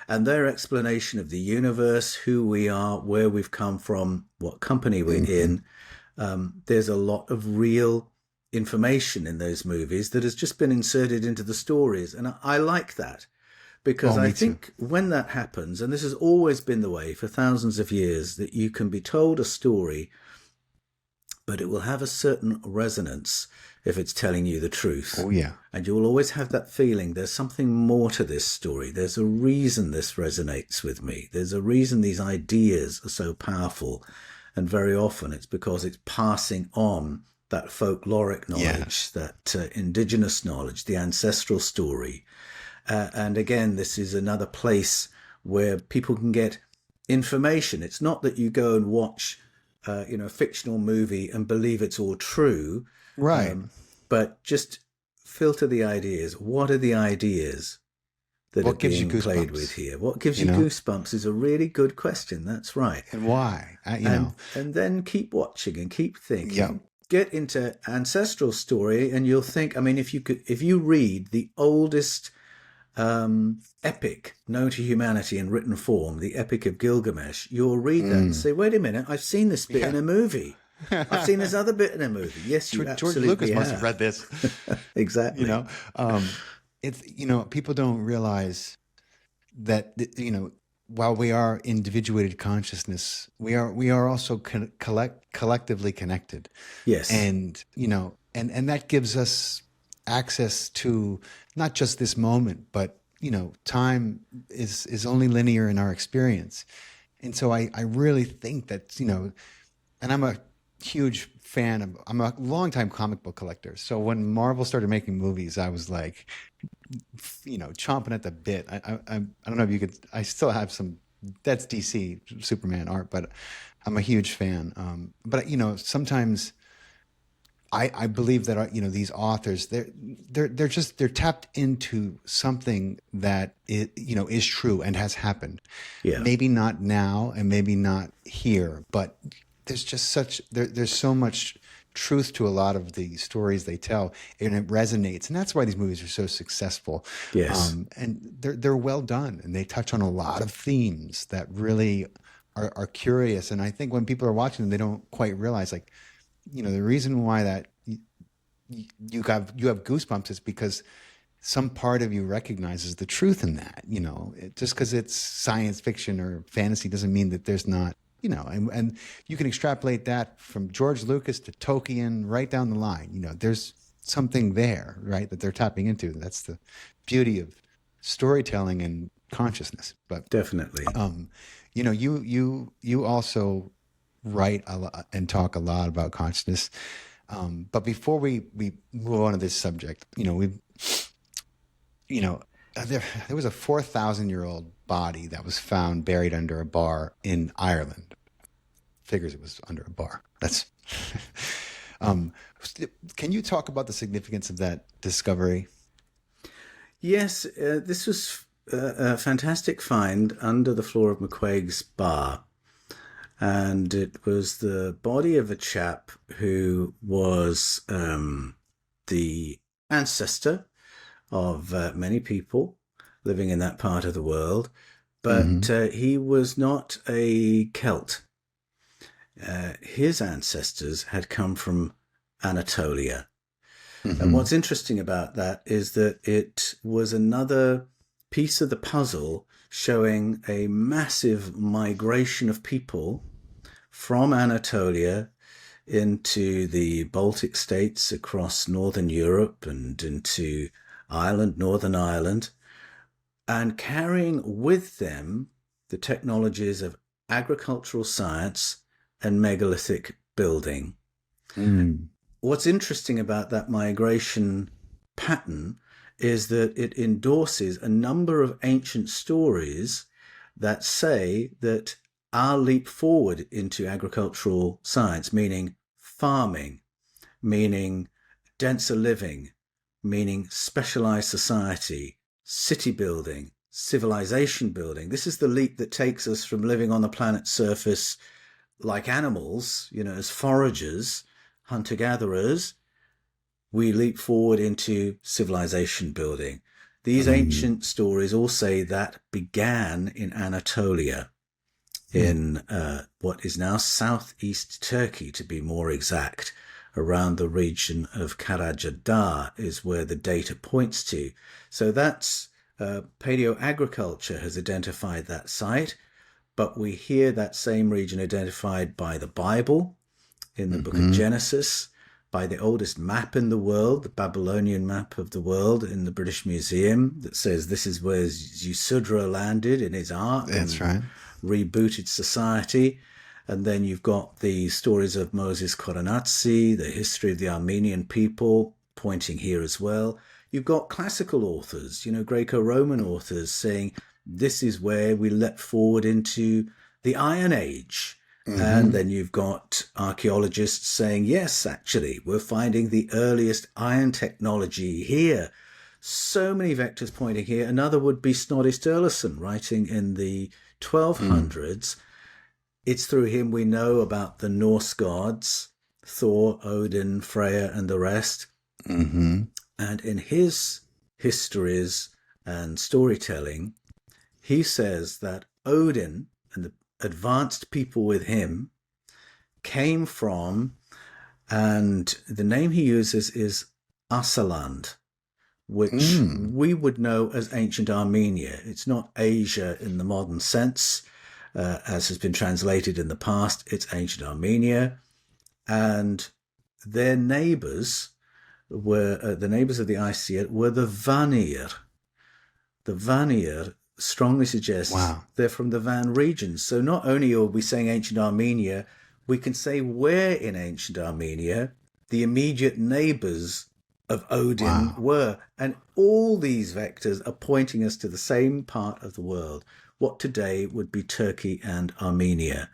and their explanation of the universe, who we are, where we've come from, what company we're in. There's a lot of real information in those movies that has just been inserted into the stories. And I like that, because I think when that happens, and this has always been the way for thousands of years, that you can be told a story, but it will have a certain resonance if it's telling you the truth. Oh, yeah. And you will always have that feeling there's something more to this story. There's a reason this resonates with me. There's a reason these ideas are so powerful. And very often it's because it's passing on that folkloric knowledge, that indigenous knowledge, the ancestral story. And again, this is another place where people can get information. It's not that you go and watch a fictional movie and believe it's all true. Right. But just filter the ideas. What are the ideas that what are gives being you played goosebumps? with here. What gives you goosebumps is a really good question. That's right. And why? And then keep watching and keep thinking. Yeah. Get into ancestral story, and you'll think. I mean, if you read the oldest epic known to humanity in written form, the Epic of Gilgamesh, you'll read that and say, "Wait a minute, I've seen this bit in a movie. I've seen this other bit in a movie." Yes, you absolutely George Lucas have. must have read this. Exactly. It's people don't realize that while we are individuated consciousness, we are also collectively connected. Yes. And and that gives us access to not just this moment, but time is only linear in our experience. And so I really think that and I'm a huge fan of, I'm a longtime comic book collector. So when Marvel started making movies, I was like, chomping at the bit. I don't know if you could, I still have some, that's DC Superman art, but I'm a huge fan. But sometimes I believe that these authors, they're tapped into something that is true and has happened. Yeah. Maybe not now and maybe not here, but there's just there's so much truth to a lot of the stories they tell, and it resonates, and that's why these movies are so successful. Yes. And they're well done, and they touch on a lot of themes that really are curious. And I think when people are watching them, they don't quite realize, like, the reason why that you have goosebumps is because some part of you recognizes the truth in that. Just because it's science fiction or fantasy doesn't mean that there's not. And you can extrapolate that from George Lucas to Tolkien right down the line. There's something there, right, that they're tapping into. That's the beauty of storytelling and consciousness. But definitely, you also write a lot and talk a lot about consciousness. But before we move on to this subject, there was a 4,000-year-old body that was found buried under a bar in Ireland. Figures it was under a bar. That's. Can you talk about the significance of that discovery? Yes, this was a fantastic find under the floor of McQuaig's bar. And it was the body of a chap who was the ancestor of many people living in that part of the world, but he was not a Celt. His ancestors had come from Anatolia. And what's interesting about that is that it was another piece of the puzzle showing a massive migration of people from Anatolia into the Baltic states, across northern Europe and into Ireland, Northern Ireland, and carrying with them the technologies of agricultural science and megalithic building. What's interesting about that migration pattern is that it endorses a number of ancient stories that say that our leap forward into agricultural science, meaning farming, meaning denser living, meaning specialized society, city building, civilization building. This is the leap that takes us from living on the planet's surface like animals, as foragers, hunter-gatherers. We leap forward into civilization building. These ancient stories all say that began in Anatolia, in what is now southeast Turkey, to be more exact. Around the region of Karacadağ is where the data points to. So that's paleoagriculture has identified that site, but we hear that same region identified by the Bible in the book of Genesis, by the oldest map in the world, the Babylonian map of the world in the British Museum, that says this is where Yusudra landed in his ark. That's right. Rebooted society. And then you've got the stories of Moses Koronatsi, the history of the Armenian people, pointing here as well. You've got classical authors, Greco-Roman authors, saying this is where we leapt forward into the Iron Age. And then you've got archaeologists saying, yes, actually, we're finding the earliest iron technology here. So many vectors pointing here. Another would be Snorri Sturluson, writing in the 1200s. It's through him we know about the Norse gods, Thor, Odin, Freya, and the rest. Mm-hmm. And in his histories and storytelling, he says that Odin and the advanced people with him came from, and the name he uses is Asaland, which we would know as ancient Armenia. It's not Asia in the modern sense, as has been translated in the past. It's ancient Armenia. And their neighbors were, the neighbors of the Aesir were the Vanir. The Vanir strongly suggests they're from the Van regions. So not only are we saying ancient Armenia, we can say where in ancient Armenia the immediate neighbors of Odin were. And all these vectors are pointing us to the same part of the world, what today would be Turkey and Armenia.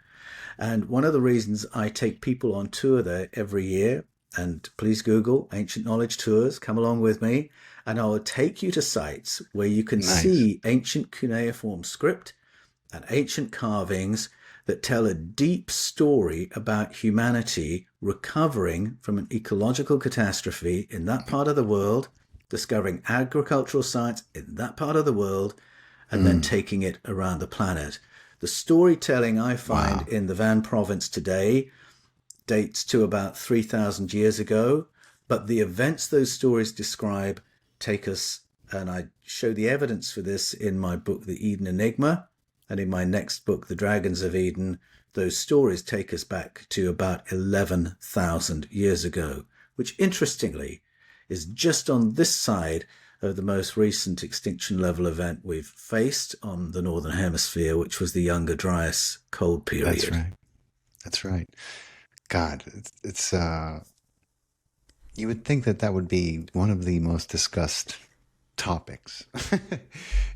And one of the reasons I take people on tour there every year, and please Google Ancient Knowledge Tours, come along with me, and I will take you to sites where you can see ancient cuneiform script and ancient carvings that tell a deep story about humanity recovering from an ecological catastrophe in that part of the world, discovering agricultural science in that part of the world, and then taking it around the planet. The storytelling I find in the Van province today dates to about 3,000 years ago, but the events those stories describe take us, and I show the evidence for this in my book, The Eden Enigma, and in my next book, The Dragons of Eden. Those stories take us back to about 11,000 years ago, which interestingly is just on this side of the most recent extinction level event we've faced on the Northern Hemisphere, which was the Younger Dryas cold period. That's right. God, it's you would think that would be one of the most discussed topics.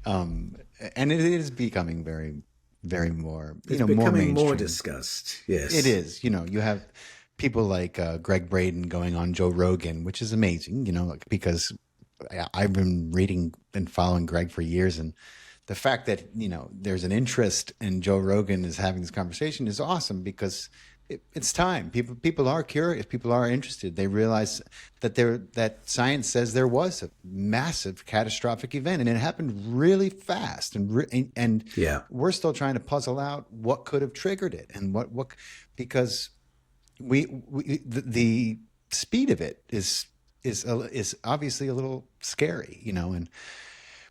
And it is becoming very, very more, it's more becoming mainstream. More discussed. Yes, it is. You have people like Greg Braden going on Joe Rogan, which is amazing, because I've been reading and following Greg for years, and the fact that there's an interest in Joe Rogan is having this conversation is awesome, because it's time. People are curious. People are interested. They realize that science says there was a massive catastrophic event, and it happened really fast. And we're still trying to puzzle out what could have triggered it, and what because the speed of it is obviously a little scary, and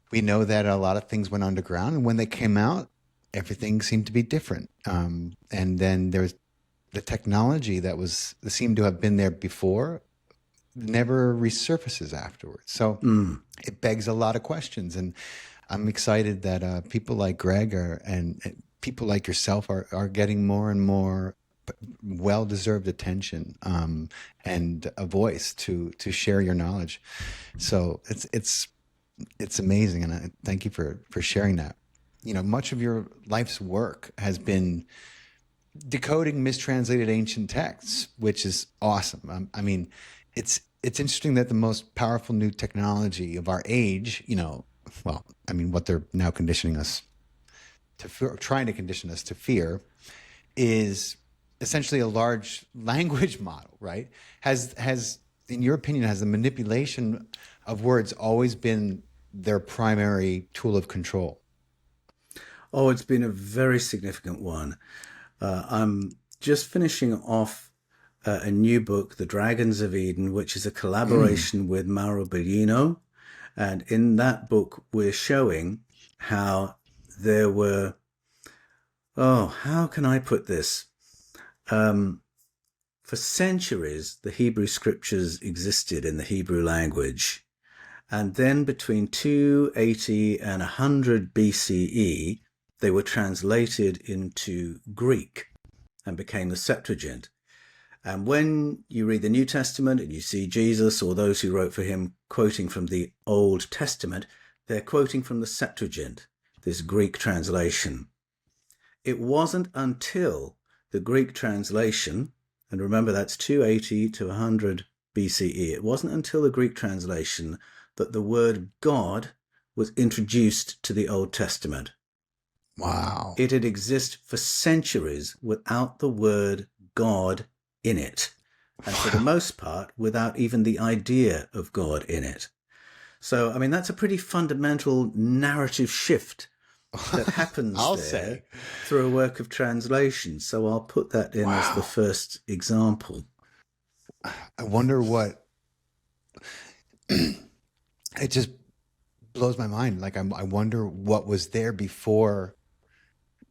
we know that a lot of things went underground, and when they came out, everything seemed to be different. And then there's the technology that seemed to have been there before never resurfaces afterwards. So it begs a lot of questions, and I'm excited that people like Greg and people like yourself are getting more and more well-deserved attention and a voice to share your knowledge. So it's amazing, and I thank you for sharing that. Much of your life's work has been decoding mistranslated ancient texts, which is awesome. I mean, it's interesting that the most powerful new technology of our age, what they're now conditioning us to trying to condition us to fear, is essentially a large language model, right? Has in your opinion, has the manipulation of words always been their primary tool of control? Oh, it's been a very significant one. I'm just finishing off a new book, The Dragons of Eden, which is a collaboration with Mauro Bellino. And in that book, we're showing how there were, how can I put this? For centuries, the Hebrew scriptures existed in the Hebrew language. And then between 280 and 100 BCE, they were translated into Greek and became the Septuagint. And when you read the New Testament and you see Jesus or those who wrote for him quoting from the Old Testament, they're quoting from the Septuagint, this Greek translation. It wasn't until the Greek translation, and remember that's 280 to 100 BCE, it wasn't until the Greek translation that the word God was introduced to the Old Testament. Wow. It had existed for centuries without the word God in it. And for the most part, without even the idea of God in it. So, I mean, that's a pretty fundamental narrative shift that happens through a work of translation. So I'll put that in as the first example. I wonder what... It just blows my mind. Like, I wonder what was there before.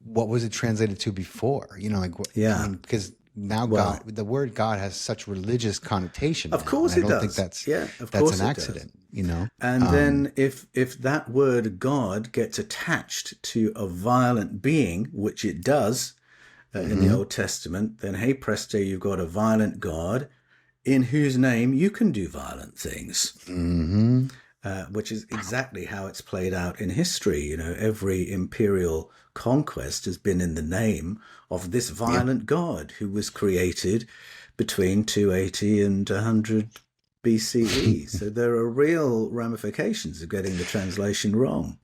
What was it translated to before? You know, like, yeah. I mean, because now God, the word God has such religious connotation. Of course it does. I don't think that's an accident, you know? And then if that word God gets attached to a violent being, which it does in the Old Testament, then hey presto, you've got a violent God in whose name you can do violent things. Mm-hmm. Which is exactly how it's played out in history. You know, every imperial conquest has been in the name of this violent god who was created between 280 and 100 BCE. So there are real ramifications of getting the translation wrong.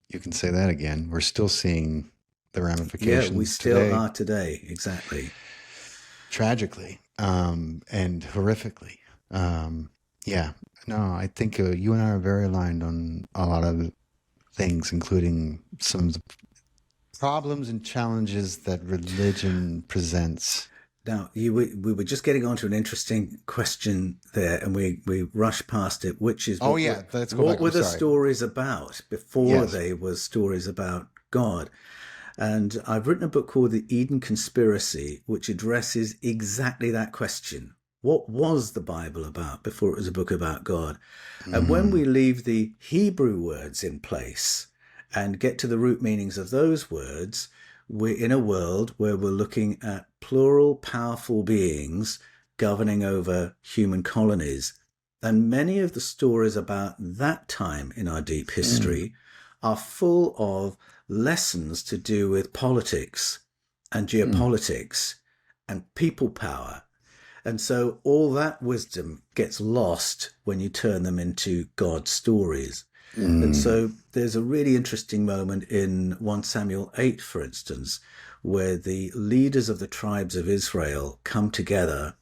You can say that again. We're still seeing the ramifications. Yeah, we still are today. Exactly. Tragically, and horrifically. Yeah. No, I think you and I are very aligned on a lot of things, including some of the problems and challenges that religion presents. Now, we were just getting on to an interesting question there, and we rushed past it, which is what were the stories about before they were stories about God? And I've written a book called The Eden Conspiracy, which addresses exactly that question. What was the Bible about before it was a book about God? And when we leave the Hebrew words in place and get to the root meanings of those words, we're in a world where we're looking at plural, powerful beings governing over human colonies. And many of the stories about that time in our deep history are full of lessons to do with politics and geopolitics and people power. And so all that wisdom gets lost when you turn them into God stories. And so there's a really interesting moment in 1 Samuel 8, for instance, where the leaders of the tribes of Israel come together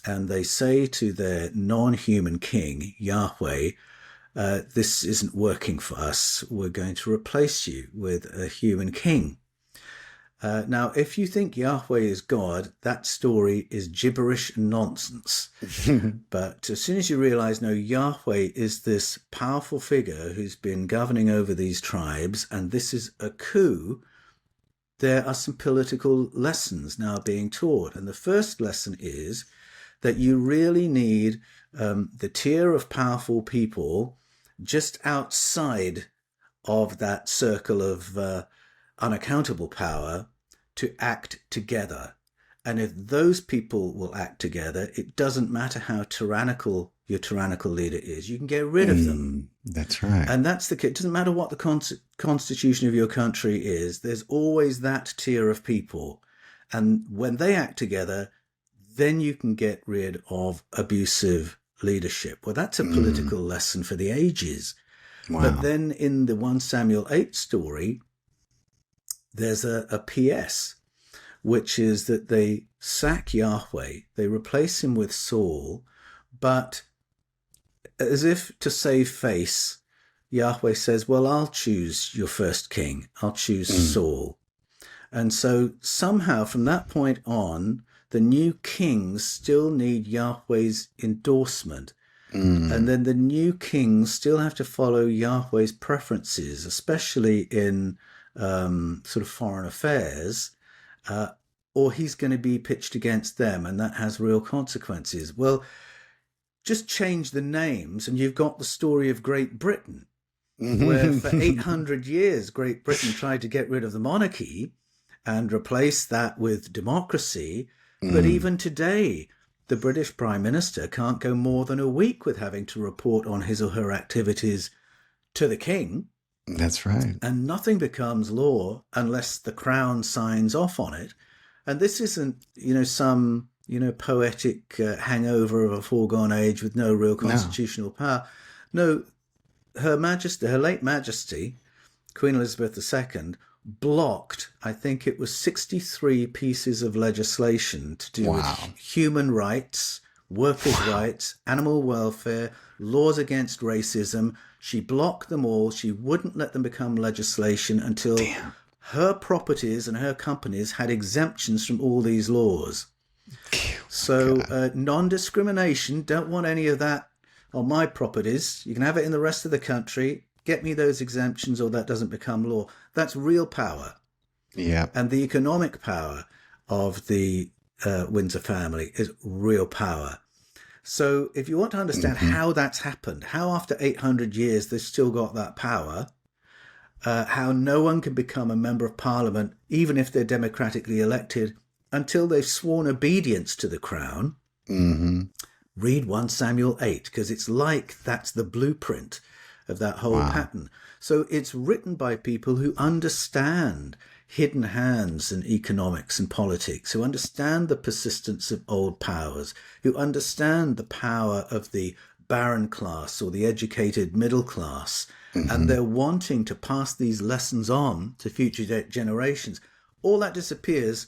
and they say to their non-human king, Yahweh, this isn't working for us. We're going to replace you with a human king. Now, if you think Yahweh is God, that story is gibberish and nonsense. But as soon as you realize, no, Yahweh is this powerful figure who's been governing over these tribes, and this is a coup, there are some political lessons now being taught. And the first lesson is that you really need the tier of powerful people just outside of that circle of unaccountable power to act together. And if those people will act together, it doesn't matter how tyrannical your tyrannical leader is, you can get rid of them. That's right. And that's the key. It doesn't matter what the constitution of your country is, there's always that tier of people. And when they act together, then you can get rid of abusive leadership. Well, that's a political lesson for the ages. Wow. But then in the 1 Samuel 8 story, there's a PS, which is that they sack Yahweh, they replace him with Saul, but as if to save face, Yahweh says, well, I'll choose your first king. I'll choose Saul. And so somehow from that point on, the new kings still need Yahweh's endorsement. And then the new kings still have to follow Yahweh's preferences, especially in sort of foreign affairs, or he's going to be pitched against them, and that has real consequences. Well, just change the names and you've got the story of Great Britain, where for 800 years Great Britain tried to get rid of the monarchy and replace that with democracy. But even today, the British Prime Minister can't go more than a week with having to report on his or her activities to the king. That's right. And nothing becomes law unless the Crown signs off on it. And this isn't, some, poetic hangover of a foregone age with no real constitutional power. No, Her Majesty, Her late Majesty, Queen Elizabeth II, blocked, I think it was 63 pieces of legislation to do with human rights, workers' rights, animal welfare, laws against racism. She blocked them all. She wouldn't let them become legislation until her properties and her companies had exemptions from all these laws. So non-discrimination, don't want any of that on my properties. You can have it in the rest of the country. Get me those exemptions or that doesn't become law. That's real power. Yeah. And the economic power of the Windsor family is real power. So if you want to understand how that's happened, how after 800 years they've still got that power, how no one can become a member of parliament, even if they're democratically elected, until they've sworn obedience to the crown, read 1 Samuel 8, because it's like that's the blueprint of that whole pattern. So it's written by people who understand hidden hands in economics and politics, who understand the persistence of old powers, who understand the power of the baron class or the educated middle class, and they're wanting to pass these lessons on to future generations. All that disappears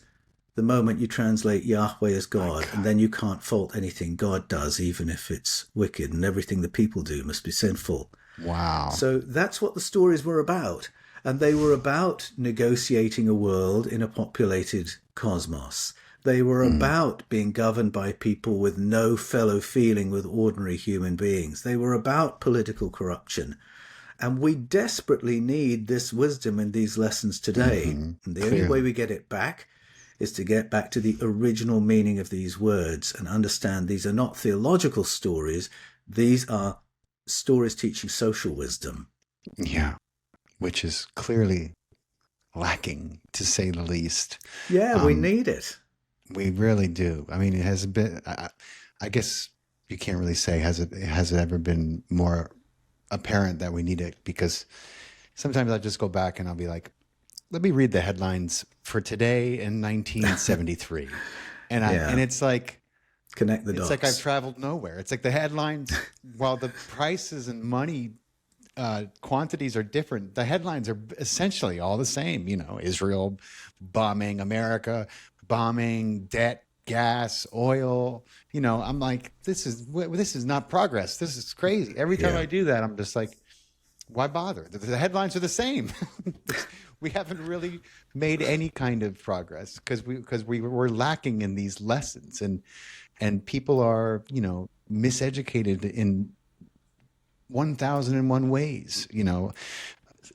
the moment you translate Yahweh as God, and then you can't fault anything God does, even if it's wicked, and everything the people do must be sinful. Wow. So that's what the stories were about. And they were about negotiating a world in a populated cosmos. They were about being governed by people with no fellow feeling with ordinary human beings. They were about political corruption. And we desperately need this wisdom in these lessons today. And the only way we get it back is to get back to the original meaning of these words and understand these are not theological stories. These are stories teaching social wisdom. Yeah, which is clearly lacking, to say the least. Yeah, we need it. We really do. I mean, it has been, I guess you can't really say, has it ever been more apparent that we need it? Because sometimes I just go back and I'll be like, let me read the headlines for today in 1973. And it's like, connect the dots. It's like I've traveled nowhere. It's like the headlines, while the prices and money quantities are different, the headlines are essentially all the same. You know, Israel bombing America, bombing debt, gas, oil. You know, I'm like, this is not progress. This is crazy. Every time I do that, I'm just like, why bother? The headlines are the same. We haven't really made any kind of progress because we're lacking in these lessons, and people are, you know, miseducated in 1,001 ways. You know,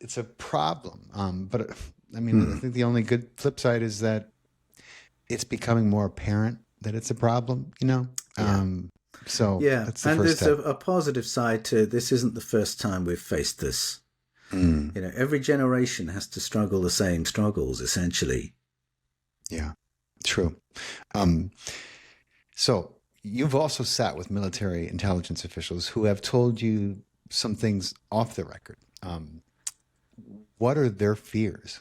it's a problem. But I mean, I think the only good flip side is that it's becoming more apparent that it's a problem. You know. So that's the and first there's step. a positive side to this. Isn't the first time we've faced this. You know, every generation has to struggle the same struggles, essentially. Yeah, true. So you've also sat with military intelligence officials who have told you some things off the record. What are their fears?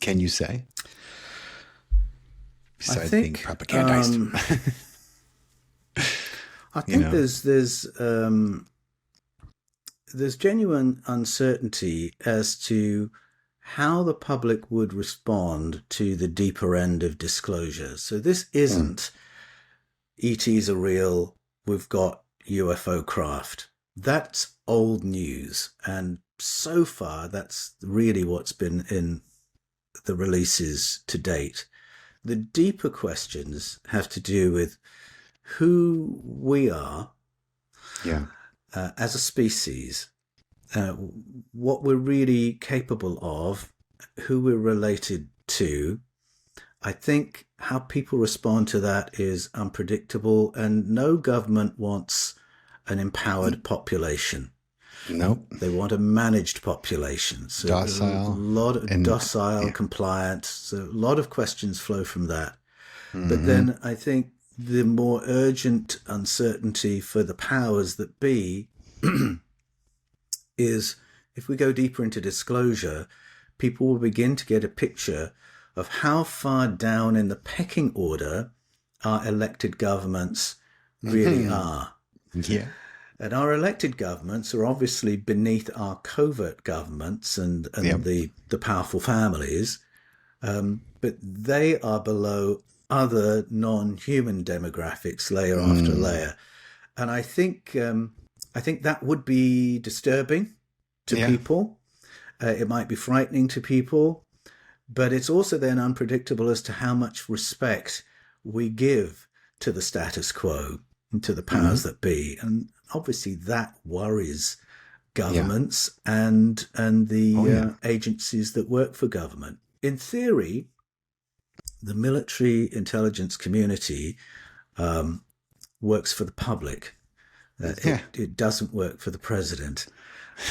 Can you say? Besides being propagandized. I think there's genuine uncertainty as to how the public would respond to the deeper end of disclosure. So this isn't ETs are real, we've got UFO craft. That's old news. And so far, that's really what's been in the releases to date. The deeper questions have to do with who we are as a species, what we're really capable of, who we're related to. I think how people respond to that is unpredictable, and no government wants an empowered population. Nope. They want a managed population. So docile. A lot of docile, compliant. So a lot of questions flow from that. But then I think the more urgent uncertainty for the powers that be is if we go deeper into disclosure, people will begin to get a picture of how far down in the pecking order our elected governments really are. Yeah. And our elected governments are obviously beneath our covert governments and Yep. the powerful families, but they are below other non-human demographics layer after layer. And I think that would be disturbing to people. It might be frightening to people, but it's also then unpredictable as to how much respect we give to the status quo and to the powers that be. And obviously that worries governments and the agencies that work for government. In theory, the military intelligence community works for the public. It doesn't work for the president.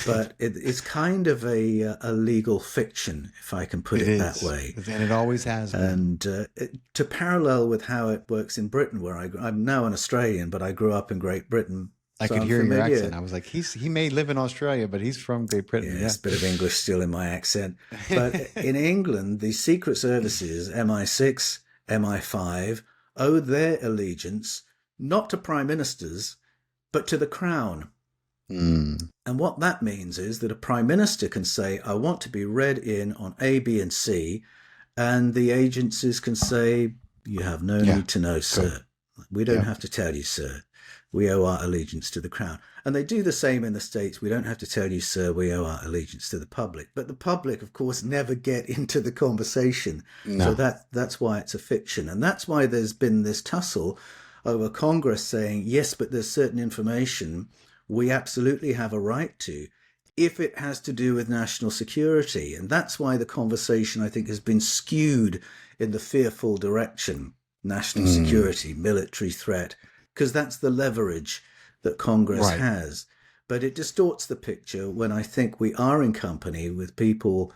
But it's kind of a legal fiction, if I can put it that way. And it always has been. And to parallel with how it works in Britain, where I'm now an Australian, but I grew up in Great Britain. I could hear your accent. I was like, he may live in Australia, but he's from Great Britain. Yeah, there's a bit of English still in my accent. But in England, the secret services, MI6, MI5, owe their allegiance not to prime ministers, but to the crown. And what that means is that a prime minister can say, I want to be read in on A, B, and C, and the agencies can say, you have no need to know, sir. We don't have to tell you, sir. We owe our allegiance to the crown. And they do the same in the States. We don't have to tell you, sir, we owe our allegiance to the public. But the public, of course, never get into the conversation. No. So that's why it's a fiction. And that's why there's been this tussle over Congress saying, yes, but there's certain information we absolutely have a right to if it has to do with national security. And that's why the conversation, I think, has been skewed in the fearful direction, national security, military threat, because that's the leverage that Congress has. But it distorts the picture when I think we are in company with people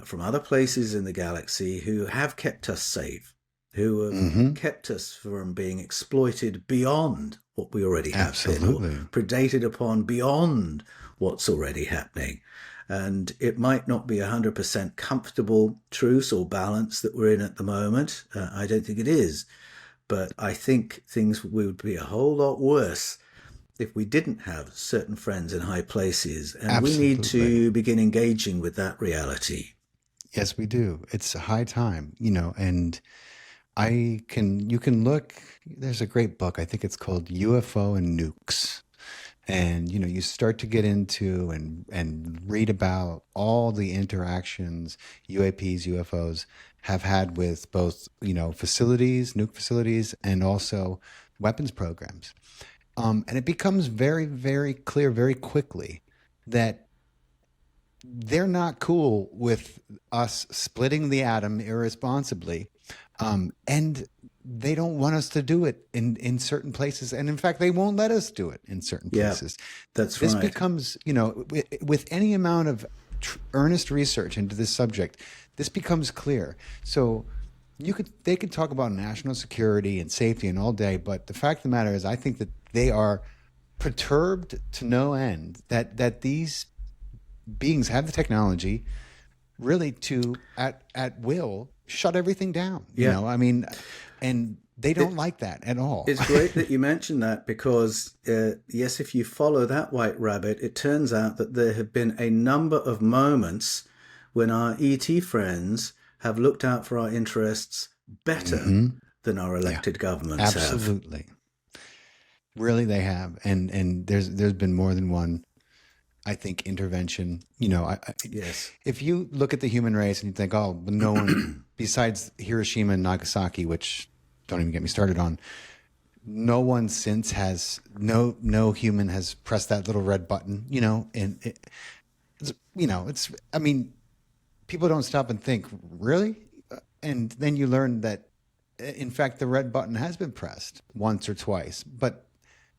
from other places in the galaxy who have kept us safe, who have kept us from being exploited beyond what we already have been, or predated upon beyond what's already happening. And it might not be 100% comfortable truce or balance that we're in at the moment. I don't think it is. But I think things would be a whole lot worse if we didn't have certain friends in high places. And we need to begin engaging with that reality. Yes, we do. It's a high time, and you can look, there's a great book, I think it's called UFO and Nukes. And, you start to get into and read about all the interactions UAPs, UFOs have had with both, facilities, nuke facilities, and also weapons programs. And it becomes very, very clear very quickly that they're not cool with us splitting the atom irresponsibly. And they don't want us to do it in certain places. And in fact, they won't let us do it in certain places. That's right. This becomes, with any amount of earnest research into this subject, this becomes clear. So they could talk about national security and safety and all day, but the fact of the matter is, I think that they are perturbed to no end that these beings have the technology really to at will shut everything down. And they don't like that at all. It's great that you mentioned that because, yes, if you follow that white rabbit, it turns out that there have been a number of moments when our ET friends have looked out for our interests better than our elected governments have. Absolutely. Really, they have. And there's been more than one, I think, intervention. Yes. If you look at the human race and you think, oh, but no one besides Hiroshima and Nagasaki, which don't even get me started on, no one since has no human has pressed that little red button. And people don't stop and think, really? And then you learn that, in fact, the red button has been pressed once or twice, but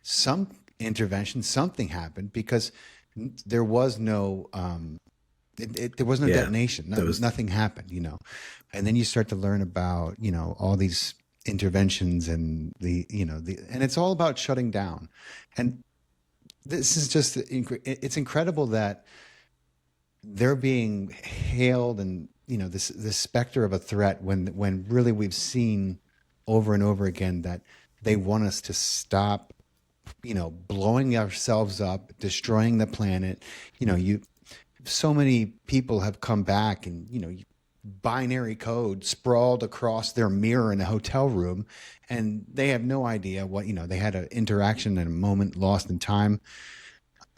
some intervention, something happened because there was no there was no detonation. Nothing happened, and then you start to learn about all these interventions and and it's all about shutting down. And this is just, it's incredible that they're being hailed and this specter of a threat when really we've seen over and over again that they want us to stop blowing ourselves up, destroying the planet. So many people have come back and, binary code sprawled across their mirror in a hotel room, and they have no idea what, they had an interaction in a moment lost in time.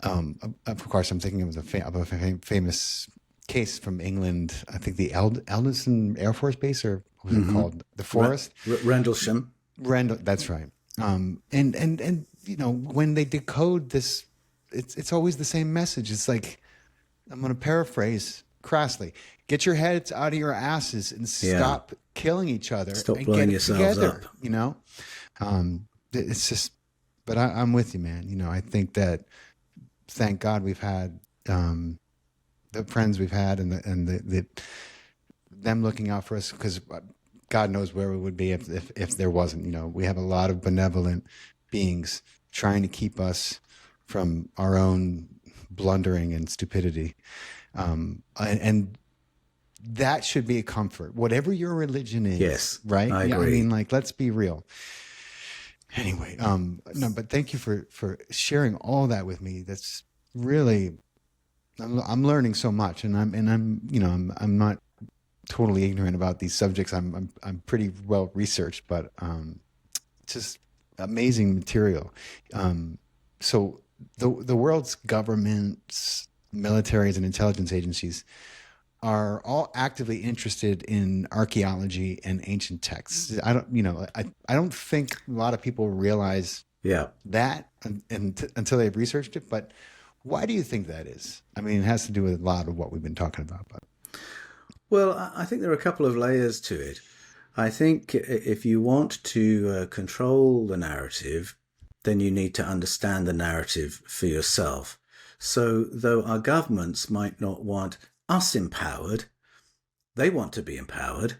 Of course, I'm thinking of a famous case from England. I think the Eldon Air Force Base, or what was it called? The Forest? Rendlesham. That's right. And when they decode this, it's always the same message. It's like, I'm going to paraphrase crassly: get your heads out of your asses and stop killing each other. Stop and blowing get it yourselves together, up. It's just, but I'm with you, man. I think that, thank God we've had the friends we've had, and them looking out for us, because God knows where we would be if there wasn't. We have a lot of benevolent beings trying to keep us from our own blundering and stupidity. And that should be a comfort, whatever your religion is. Yes, right? I agree. I mean, let's be real. Anyway, no, but thank you for sharing all that with me. That's really, I'm learning so much, and I'm not totally ignorant about these subjects. I'm pretty well researched, but just amazing material. So the world's governments, militaries, and intelligence agencies are all actively interested in archaeology and ancient texts. I don't think a lot of people realize that until they've researched it. But why do you think that is? I mean, it has to do with a lot of what we've been talking about. But well, I think there are a couple of layers to it. I think if you want to control the narrative, then you need to understand the narrative for yourself. So though our governments might not want us empowered, they want to be empowered.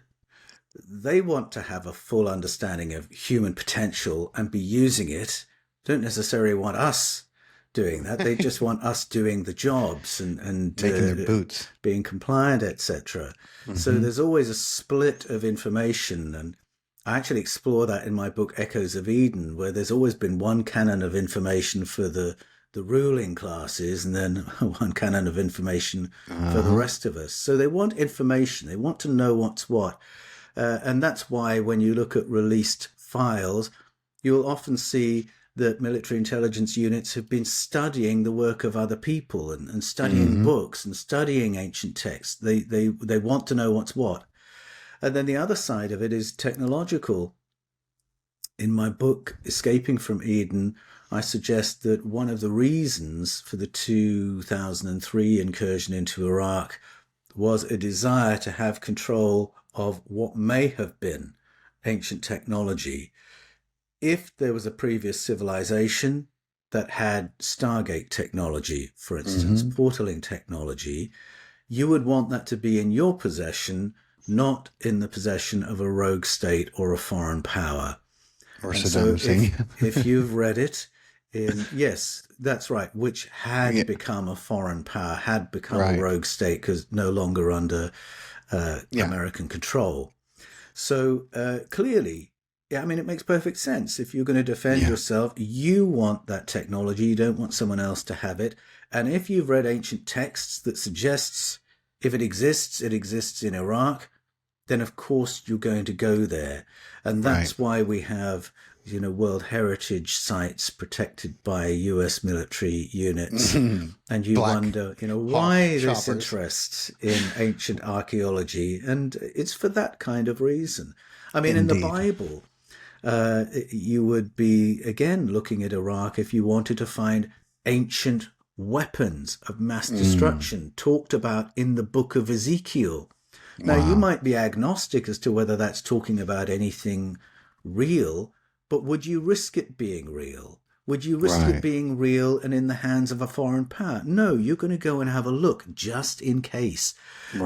They want to have a full understanding of human potential and be using it. Don't necessarily want us doing that. They just want us doing the jobs and making their boots, being compliant, etc. So there's always a split of information, and I actually explore that in my book Echoes of Eden, where there's always been one canon of information for the ruling classes, and then one canon of information for the rest of us. So they want information. They want to know what's what. And that's why when you look at released files, you'll often see that military intelligence units have been studying the work of other people and studying books and studying ancient texts. They want to know what's what. And then the other side of it is technological. In my book, Escaping from Eden, I suggest that one of the reasons for the 2003 incursion into Iraq was a desire to have control of what may have been ancient technology. If there was a previous civilization that had Stargate technology, for instance, portaling technology, you would want that to be in your possession, not in the possession of a rogue state or a foreign power. Or Saddam Hussein. If you've read it, yes, that's right, which had become a foreign power, had become a rogue state because no longer under American control. So clearly, I mean, it makes perfect sense. If you're going to defend yourself, you want that technology. You don't want someone else to have it. And if you've read ancient texts that suggests if it exists in Iraq, then of course you're going to go there. And that's why we have, World Heritage sites protected by US military units. And you wonder, why this interest in ancient archaeology? And it's for that kind of reason. I mean, in the Bible, you would be, again, looking at Iraq if you wanted to find ancient weapons of mass destruction talked about in the book of Ezekiel. Now, you might be agnostic as to whether that's talking about anything real, but would you risk it being real? Would you risk it being real and in the hands of a foreign power? No, you're going to go and have a look just in case.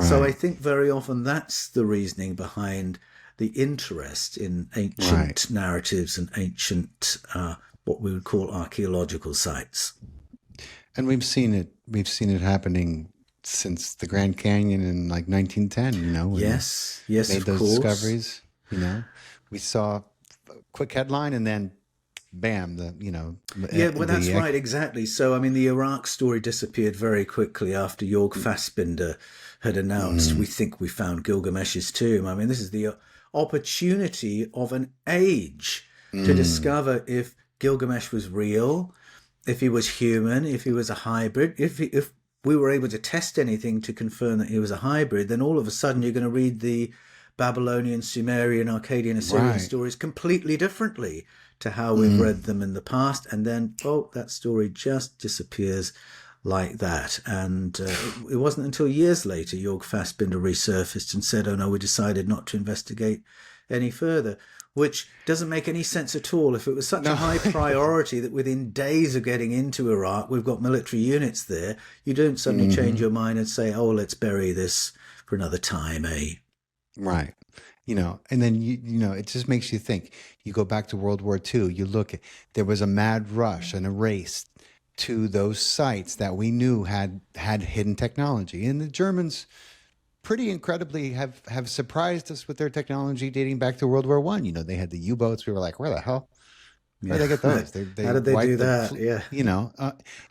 So I think very often that's the reasoning behind the interest in ancient narratives and ancient, what we would call archaeological sites. And we've seen it happening since the Grand Canyon in like 1910, Yes, made of those course. discoveries, we saw a quick headline and then bam, Yeah, well, that's right, exactly. So, I mean, the Iraq story disappeared very quickly after Jörg Fassbinder had announced, we think we found Gilgamesh's tomb. I mean, this is the opportunity of an age to discover if Gilgamesh was real, if he was human, if he was a hybrid, if we were able to test anything to confirm that he was a hybrid, then all of a sudden you're going to read the Babylonian, Sumerian, Akkadian, Assyrian stories completely differently to how we've read them in the past. And then, that story just disappears like that. And it wasn't until years later Jörg Fassbinder resurfaced and said, oh no, we decided not to investigate any further, which doesn't make any sense at all. If it was such a high priority that within days of getting into Iraq, we've got military units there, you don't suddenly change your mind and say, oh, let's bury this for another time, eh? Right. And then, it just makes you think. You go back to World War II, you look at, there was a mad rush and a race to those sites that we knew had hidden technology. And the Germans pretty incredibly have surprised us with their technology dating back to World War I. They had the U-boats. We were like, where the hell? Where'd they get those? How did they do that? Yeah.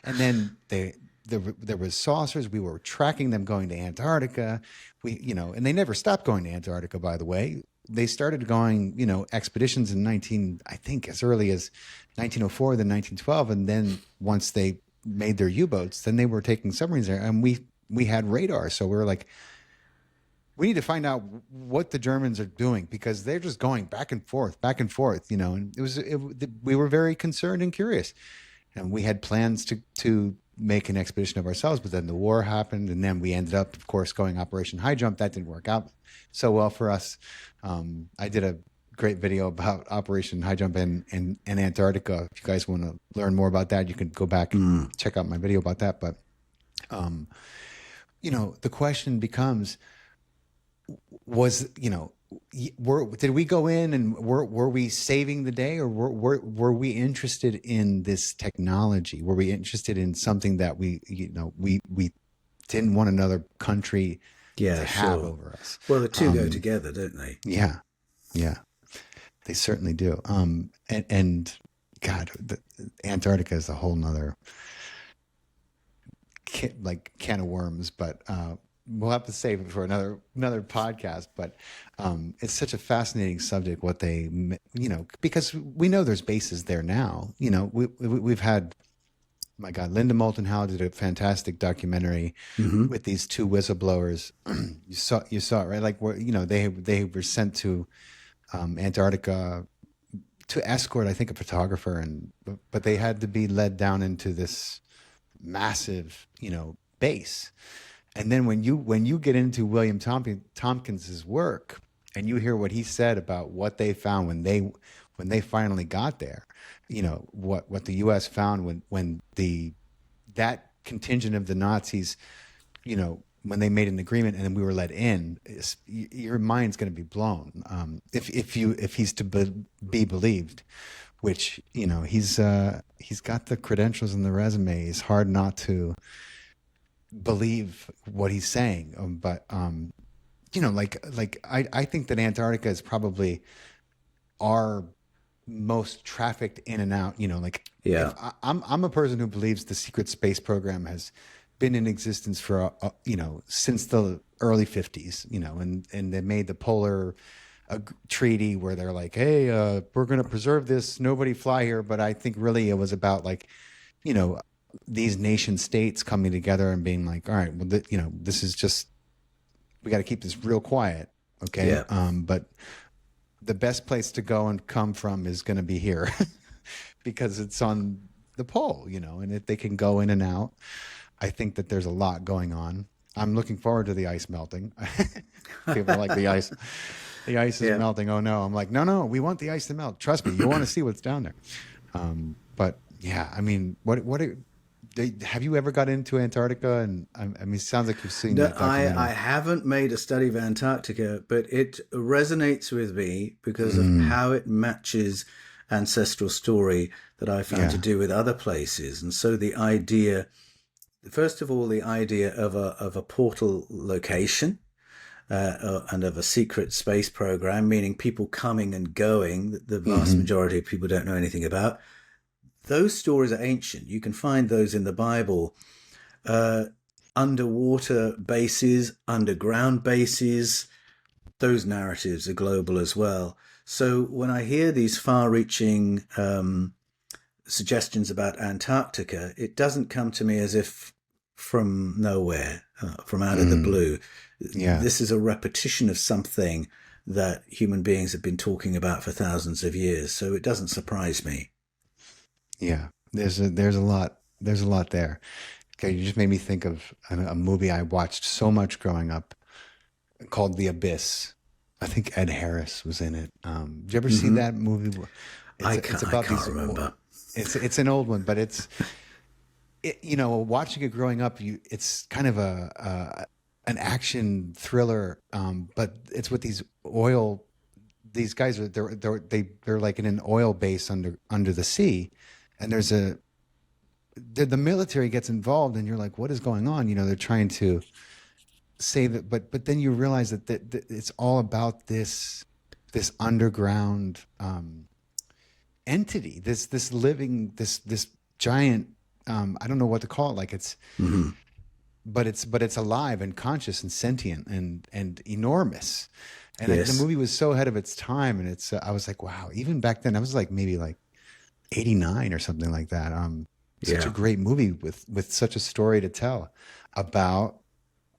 And then there was saucers. We were tracking them going to Antarctica. And they never stopped going to Antarctica, by the way. They started going, expeditions in I think as early as 1904, then 1912. And then once they made their U-boats, then they were taking submarines there. And we had radar. So we were like, we need to find out what the Germans are doing, because they're just going back and forth, and we were very concerned and curious. And we had plans to make an expedition of ourselves, but then the war happened, and then we ended up, of course, going Operation High Jump. That didn't work out so well for us. I did a great video about Operation High Jump in Antarctica. If you guys want to learn more about that, you can go back and check out my video about that. But, the question becomes, did we go in and were we saving the day, or were we interested in this technology? Were we interested in something that we didn't want another country to have over us? Well, the two go together, don't they? Yeah, they certainly do. And God, Antarctica is a whole nother can of worms, but we'll have to save it for another podcast. But it's such a fascinating subject, what they, because we know there's bases there now. We've had, my God, Linda Moulton Howe did a fantastic documentary with these two whistleblowers. You saw it, right? Like, where, they were sent to Antarctica to escort, I think, a photographer, but they had to be led down into this massive, base. And then when you get into William Tompkins's work, and you hear what he said about what they found when they finally got there, what the U.S. found when that contingent of the Nazis, when they made an agreement and then we were let in, your mind's going to be blown. If he's to be believed, which he's got the credentials and the resume. It's hard not to believe what he's saying. But I think that Antarctica is probably our most trafficked in and out. I'm a person who believes the secret space program has been in existence for since the early 50s. And they made the polar treaty where they're like, hey, we're going to preserve this, nobody fly here. But I think really it was about these nation states coming together and being like, all right, well, this is just, we got to keep this real quiet. Okay. Yeah. But the best place to go and come from is going to be here because it's on the pole, and if they can go in and out, I think that there's a lot going on. I'm looking forward to the ice melting. People like the ice. The ice is melting. Oh no. I'm like, no, we want the ice to melt. Trust me. You want to see what's down there. But yeah, I mean, have you ever got into Antarctica? And I mean, it sounds like you've seen that documentary. I haven't made a study of Antarctica, but it resonates with me because of how it matches ancestral story that I found to do with other places. And so the idea, first of all, the idea of a portal location, and of a secret space program, meaning people coming and going that the vast majority of people don't know anything about. Those stories are ancient. You can find those in the Bible. Underwater bases, underground bases, those narratives are global as well. So when I hear these far-reaching suggestions about Antarctica, it doesn't come to me as if from nowhere, from out of the blue. Yeah. This is a repetition of something that human beings have been talking about for thousands of years. So it doesn't surprise me. Yeah, there's a lot there. Okay, you just made me think of a movie I watched so much growing up called The Abyss. I think Ed Harris was in it. Did you ever see that movie? I can't remember. It's an old one, but watching it growing up, it's kind of an action thriller, but it's with these guys they're like in an oil base under the sea, and the military gets involved, and you're like, what is going on? They're trying to save it, but then you realize that it's all about this underground entity, this living, this giant, I don't know what to call it, like it's but it's alive and conscious and sentient and enormous. And yes. The movie was so ahead of its time, and I was like, wow, even back then I was like maybe like 89 or something like that. Such a great movie with such a story to tell about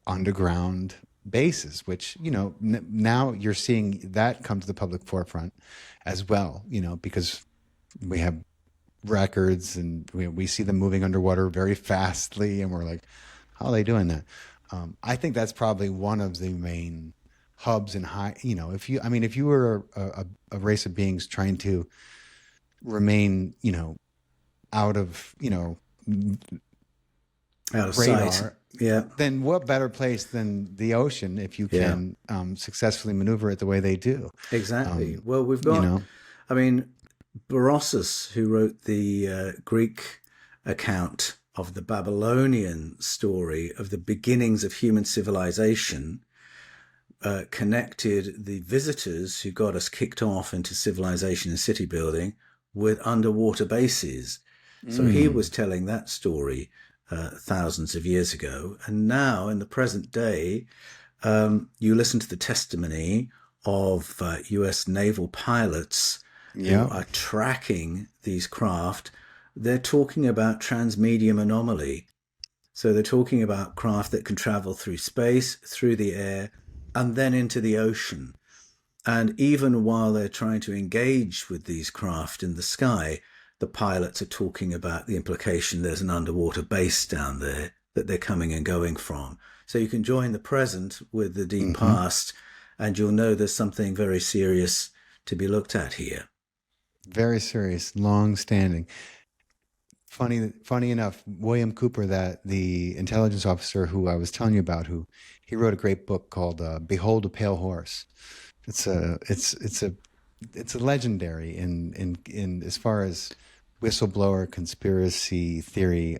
underground bases, which, now you're seeing that come to the public forefront as well, because we have records and we see them moving underwater very fastly, and we're like, how are they doing that? I think that's probably one of the main hubs and if you were a race of beings trying to remain, out of radar, sight. Yeah. Then what better place than the ocean if you can successfully maneuver it the way they do? Exactly. Well, we've got, Berossus, who wrote the Greek account of the Babylonian story of the beginnings of human civilization, connected the visitors who got us kicked off into civilization and city building with underwater bases. So he was telling that story thousands of years ago. And now in the present day, you listen to the testimony of US naval pilots who are tracking these craft. They're talking about transmedium anomaly. So they're talking about craft that can travel through space, through the air, and then into the ocean. And even while they're trying to engage with these craft in the sky, the pilots are talking about the implication there's an underwater base down there that they're coming and going from. So you can join the present with the deep past, and you'll know there's something very serious to be looked at here. Very serious, long-standing. Funny enough, William Cooper, that the intelligence officer who I was telling you about, he wrote a great book called "Behold a Pale Horse." It's a legendary in as far as whistleblower conspiracy theory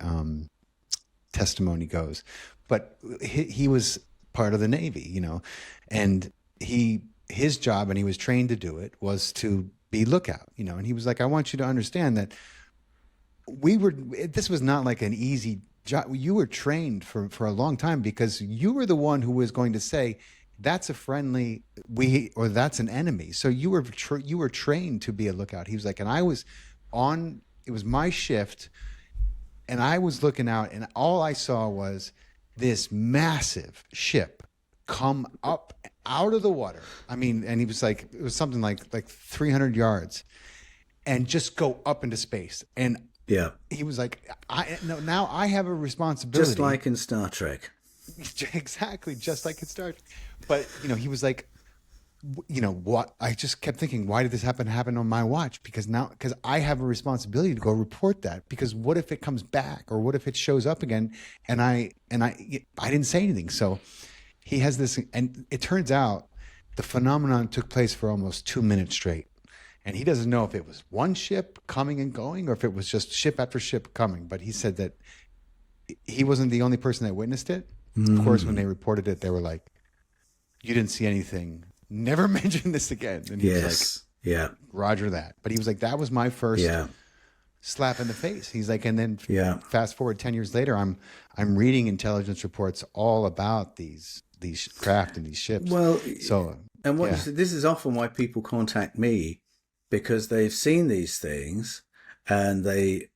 testimony goes. But he was part of the Navy, and his job, and he was trained to do it, was to be lookout, and he was like, I want you to understand that this was not like an easy job. You were trained for a long time, because you were the one who was going to say, that's a friendly, or that's an enemy. So you were trained to be a lookout. He was like, and it was my shift, and I was looking out, and all I saw was this massive ship come up out of the water. I mean, and he was like, it was something like 300 yards, and just go up into space. And he was like, now I have a responsibility. Just like in Star Trek. Exactly, just like in Star Trek. But, he was like, what? I just kept thinking, why did this happen on my watch? Because I have a responsibility to go report that. Because what if it comes back, or what if it shows up again, and I didn't say anything? So he has this, and it turns out the phenomenon took place for almost 2 minutes straight. And he doesn't know if it was one ship coming and going, or if it was just ship after ship coming. But he said that he wasn't the only person that witnessed it. Of course, when they reported it, they were like, you didn't see anything. Never mention this again. And he was like, yeah, Roger that. But he was like, that was my first slap in the face. He's like, and then fast forward 10 years later, I'm reading intelligence reports all about these craft and these ships. Well, so and what you said, this is often why people contact me, because they've seen these things and they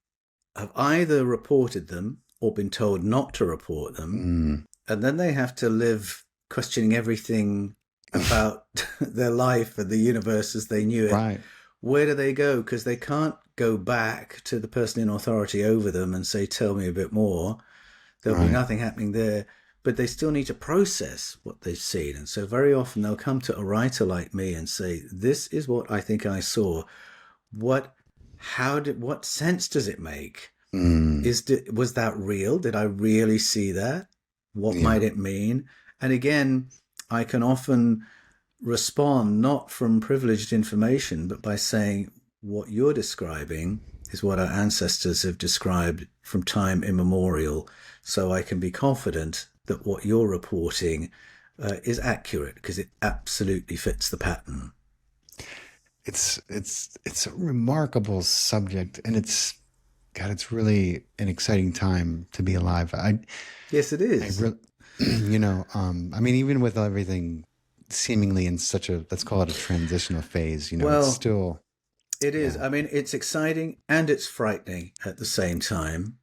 have either reported them or been told not to report them, and then they have to live questioning everything about their life and the universe as they knew it. Right. Where do they go? Because they can't go back to the person in authority over them and say, tell me a bit more. There'll be nothing happening there. But they still need to process what they've seen. And so very often they'll come to a writer like me and say, this is what I think I saw. What sense does it make? Was that real? Did I really see that? What might it mean? And again, I can often respond not from privileged information, but by saying what you're describing is what our ancestors have described from time immemorial. So I can be confident that what you're reporting is accurate because it absolutely fits the pattern. It's a remarkable subject, and it's really an exciting time to be alive. Yes, it is. I mean, even with everything seemingly in such a, let's call it a transitional phase, it's still. It is. I mean, it's exciting and it's frightening at the same time.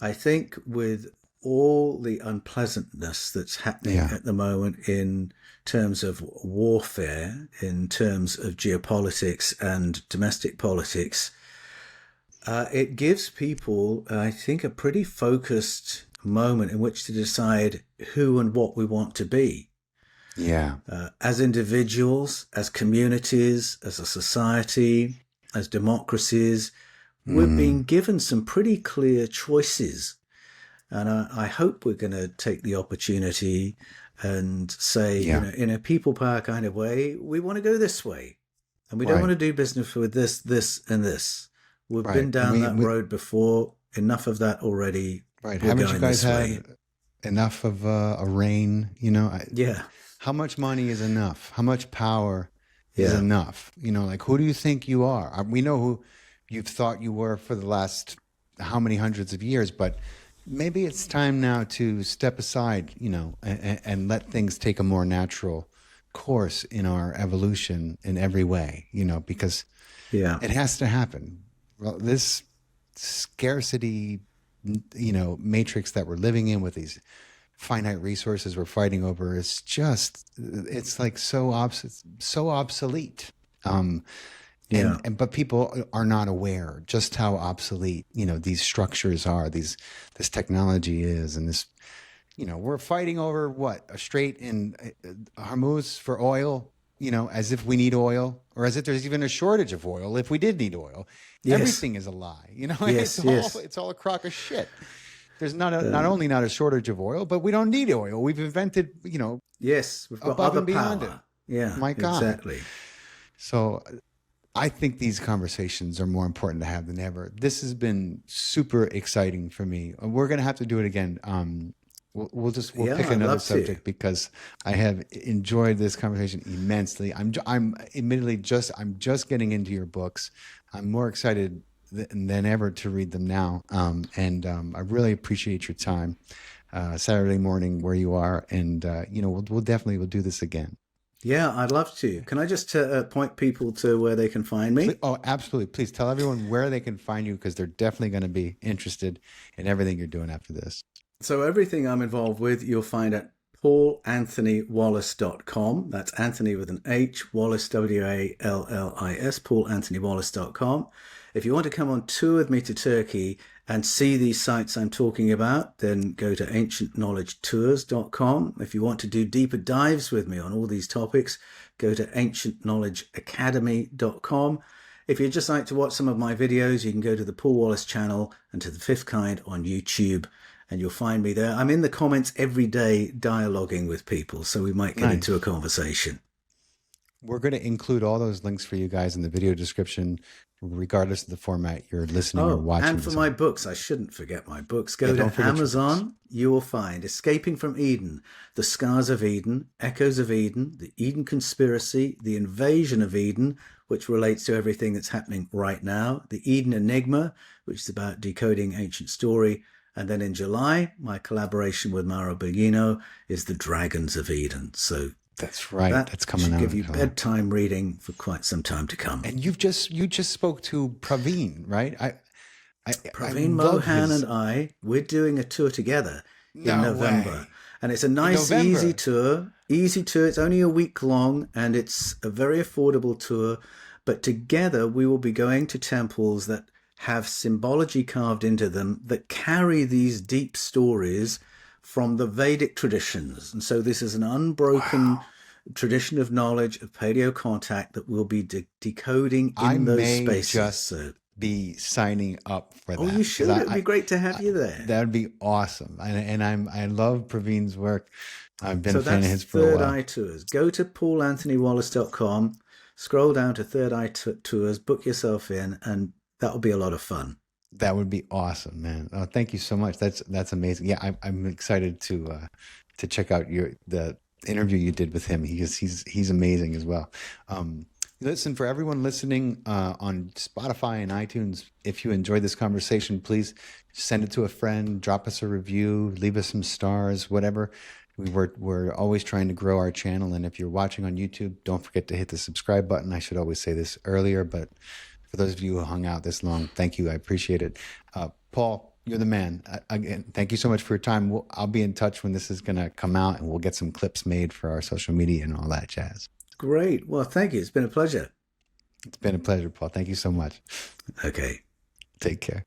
I think with all the unpleasantness that's happening at the moment in terms of warfare, in terms of geopolitics and domestic politics, it gives people, I think, a pretty focused moment in which to decide who and what we want to be. As individuals, as communities, as a society, as democracies, we're being given some pretty clear choices. And I hope we're going to take the opportunity and say, in a people power kind of way, we want to go this way. And we don't want to do business with this, this, and this. We've been down that road before. Enough of that already. Right. Haven't you guys had enough of a reign? How much money is enough? How much power is enough? Like, who do you think you are? We know who you've thought you were for the last how many hundreds of years, but maybe it's time now to step aside, and let things take a more natural course in our evolution in every way, because it has to happen. Well, this scarcity, matrix that we're living in with these finite resources we're fighting over is just, it's like so obsolete. But people are not aware just how obsolete, these structures are, this technology is, and this, we're fighting over what, a strait in Hormuz for oil, as if we need oil, or as if there's even a shortage of oil if we did need oil. Everything is a lie, it's all a crock of shit. There's not only not a shortage of oil, but we don't need oil. We've invented, we've got above other and beyond power. it. My God. Exactly. So I think these conversations are more important to have than ever. This has been super exciting for me. We're going to have to do it again. We'll pick another subject because I have enjoyed this conversation immensely. I'm admittedly I'm just getting into your books. I'm more excited than ever to read them now. I really appreciate your time, Saturday morning where you are. And, we'll definitely do this again. Yeah, I'd love to. Can I just point people to where they can find me? Oh, absolutely. Please tell everyone where they can find you, because they're definitely going to be interested in everything you're doing after this. So everything I'm involved with, you'll find at paulanthonywallis.com. That's Anthony with an H, Wallis, W-A-L-L-I-S, paulanthonywallis.com. If you want to come on tour with me to Turkey and see these sites I'm talking about, then go to ancientknowledgetours.com. If you want to do deeper dives with me on all these topics, go to ancientknowledgeacademy.com. If you'd just like to watch some of my videos, you can go to the Paul Wallis channel and to the Fifth Kind on YouTube, and you'll find me there. I'm in the comments every day dialoguing with people, so we might get into a conversation. We're going to include all those links for you guys in the video description. regardless of the format you're listening or watching. And for my books, I shouldn't forget my books. Go to Amazon, you will find Escaping from Eden, The Scars of Eden, Echoes of Eden, The Eden Conspiracy, The Invasion of Eden, which relates to everything that's happening right now, The Eden Enigma, which is about decoding ancient story. And then in July, my collaboration with Mauro Bergino is The Dragons of Eden. So that's right. That's coming out. Give you bedtime reading for quite some time to come. And you just spoke to Praveen, right? Praveen Mohan and I, we're doing a tour together in November. Way. And it's a nice, easy tour. Easy tour. It's only a week long, and it's a very affordable tour. But together, we will be going to temples that have symbology carved into them that carry these deep stories from the Vedic traditions. And so this is an unbroken tradition of knowledge, of paleo contact that will be decoding in those spaces. I may just be signing up for that. Oh, you should. It would be great to have you there. That would be awesome. And I love Praveen's work. I've been a fan of his for a while. Third Eye Tours. Go to paulanthonywallis.com, scroll down to Third Eye Tours, book yourself in, and that will be a lot of fun. That would be awesome, man. Oh, thank you so much. That's amazing. Yeah, I'm excited to check out the interview you did with him. He's amazing as well. Listen, for everyone listening on Spotify and iTunes, if you enjoyed this conversation, please send it to a friend, drop us a review, leave us some stars, whatever. We're always trying to grow our channel, and if you're watching on YouTube, don't forget to hit the subscribe button. I should always say this earlier, but for those of you who hung out this long, thank you. I appreciate it. Paul, you're the man. Again, thank you so much for your time. I'll be in touch when this is going to come out, and we'll get some clips made for our social media and all that jazz. Great. Well, thank you. It's been a pleasure. It's been a pleasure, Paul. Thank you so much. Okay. Take care.